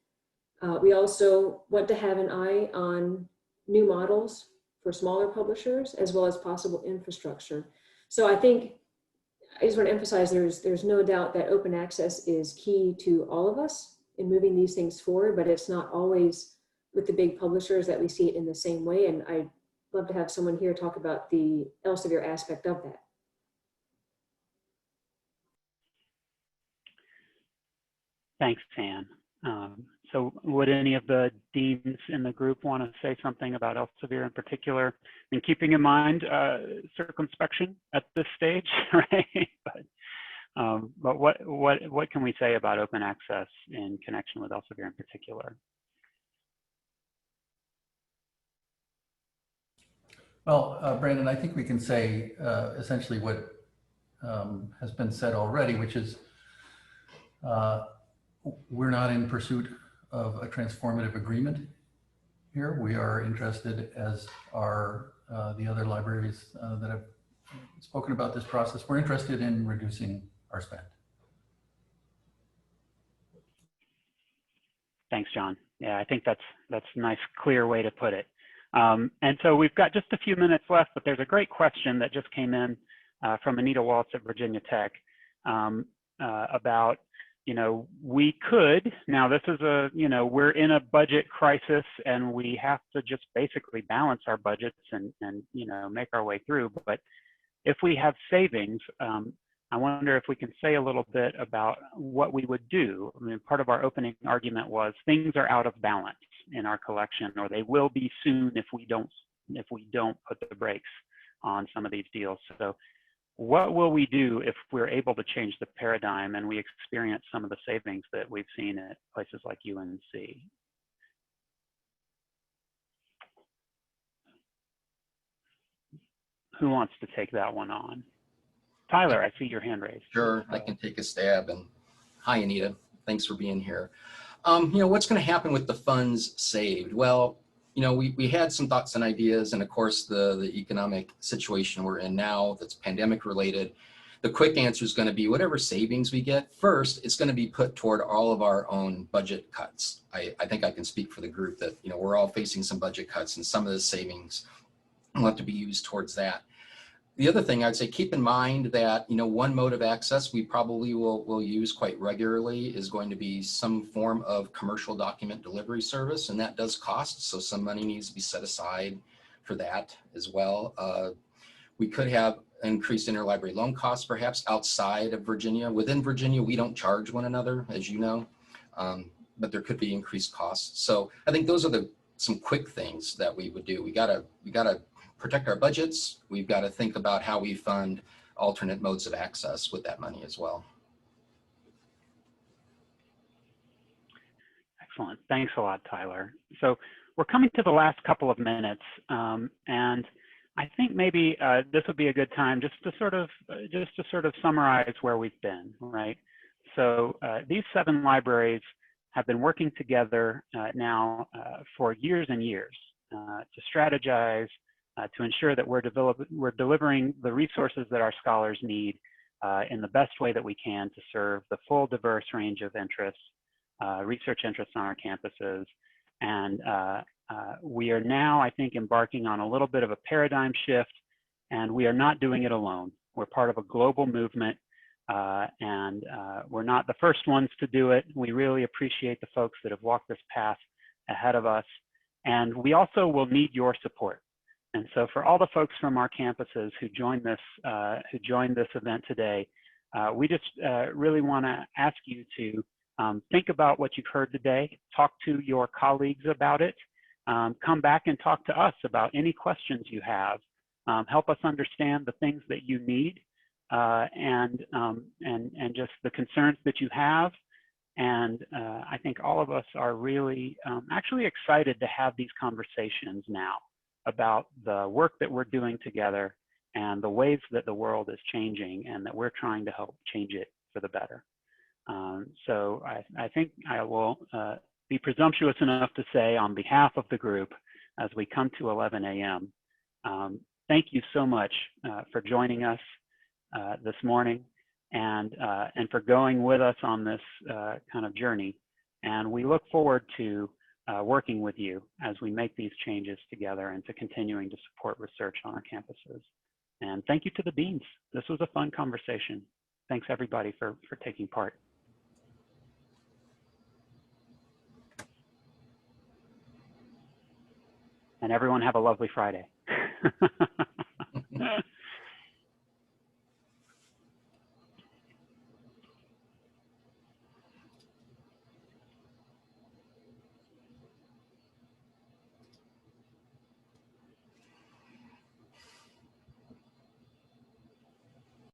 [SPEAKER 12] We also want to have an eye on new models for smaller publishers as well as possible infrastructure. So I think I just want to emphasize there's no doubt that open access is key to all of us in moving these things forward, but it's not always with the big publishers that we see it in the same way. And I'd love to have someone here talk about the Elsevier aspect of that.
[SPEAKER 3] Thanks, Anne. So would any of the deans in the group want to say something about Elsevier in particular? And keeping in mind circumspection at this stage, right? But what can we say about open access in connection with Elsevier in particular?
[SPEAKER 5] Well, Brandon, I think we can say essentially what has been said already, which is we're not in pursuit of a transformative agreement here. We are interested, as are the other libraries that have spoken about this process, we're interested in reducing our spend. Thanks,
[SPEAKER 3] John. Yeah, I think that's a nice, clear way to put it. And so we've got just a few minutes left, but there's a great question that just came in from Anita Waltz at Virginia Tech about, you know, we could, now this is we're in a budget crisis and we have to just basically balance our budgets and make our way through. But if we have savings, I wonder if we can say a little bit about what we would do. I mean, part of our opening argument was things are out of balance in our collection, or they will be soon if we don't put the brakes on some of these deals. So what will we do if we're able to change the paradigm and we experience some of the savings that we've seen at places like UNC? Who wants to take that one on? Tyler, I see your hand raised.
[SPEAKER 1] Sure, I can take a stab. And hi, Anita. Thanks for being here. What's going to happen with the funds saved? Well, we had some thoughts and ideas, and of course, the economic situation we're in now that's pandemic related. The quick answer is going to be whatever savings we get, first, it's going to be put toward all of our own budget cuts. I think I can speak for the group that, we're all facing some budget cuts, and some of the savings will have to be used towards that. The other thing I'd say, keep in mind that, one mode of access we probably will use quite regularly is going to be some form of commercial document delivery service, and that does cost, so some money needs to be set aside for that as well. We could have increased interlibrary loan costs perhaps outside of Virginia. Within Virginia, we don't charge one another, as you know, but there could be increased costs. So I think those are some quick things that we would do. We gotta protect our budgets. We've got to think about how we fund alternate modes of access with that money as well.
[SPEAKER 3] Excellent. Thanks a lot, Tyler. So we're coming to the last couple of minutes, and I think maybe this would be a good time just to sort of summarize where we've been, right? So these 7 libraries have been working together now for years and years. to strategize, to ensure that we're delivering the resources that our scholars need in the best way that we can to serve the full diverse range of interests, research interests on our campuses. And we are now, I think, embarking on a little bit of a paradigm shift, and we are not doing it alone. We're part of a global movement, and we're not the first ones to do it. We really appreciate the folks that have walked this path ahead of us, and we also will need your support. And so for all the folks from our campuses who joined this event today, we just really want to ask you to think about what you've heard today, talk to your colleagues about it, come back and talk to us about any questions you have, help us understand the things that you need, and just the concerns that you have. And I think all of us are really actually excited to have these conversations now about the work that we're doing together and the ways that the world is changing and that we're trying to help change it for the better. So I think I will be presumptuous enough to say on behalf of the group, as we come to 11 a.m., thank you so much for joining us this morning and for going with us on this kind of journey. And we look forward to working with you as we make these changes together and to continuing to support research on our campuses. And thank you to the deans. This was a fun conversation. Thanks everybody for taking part. And everyone have a lovely Friday.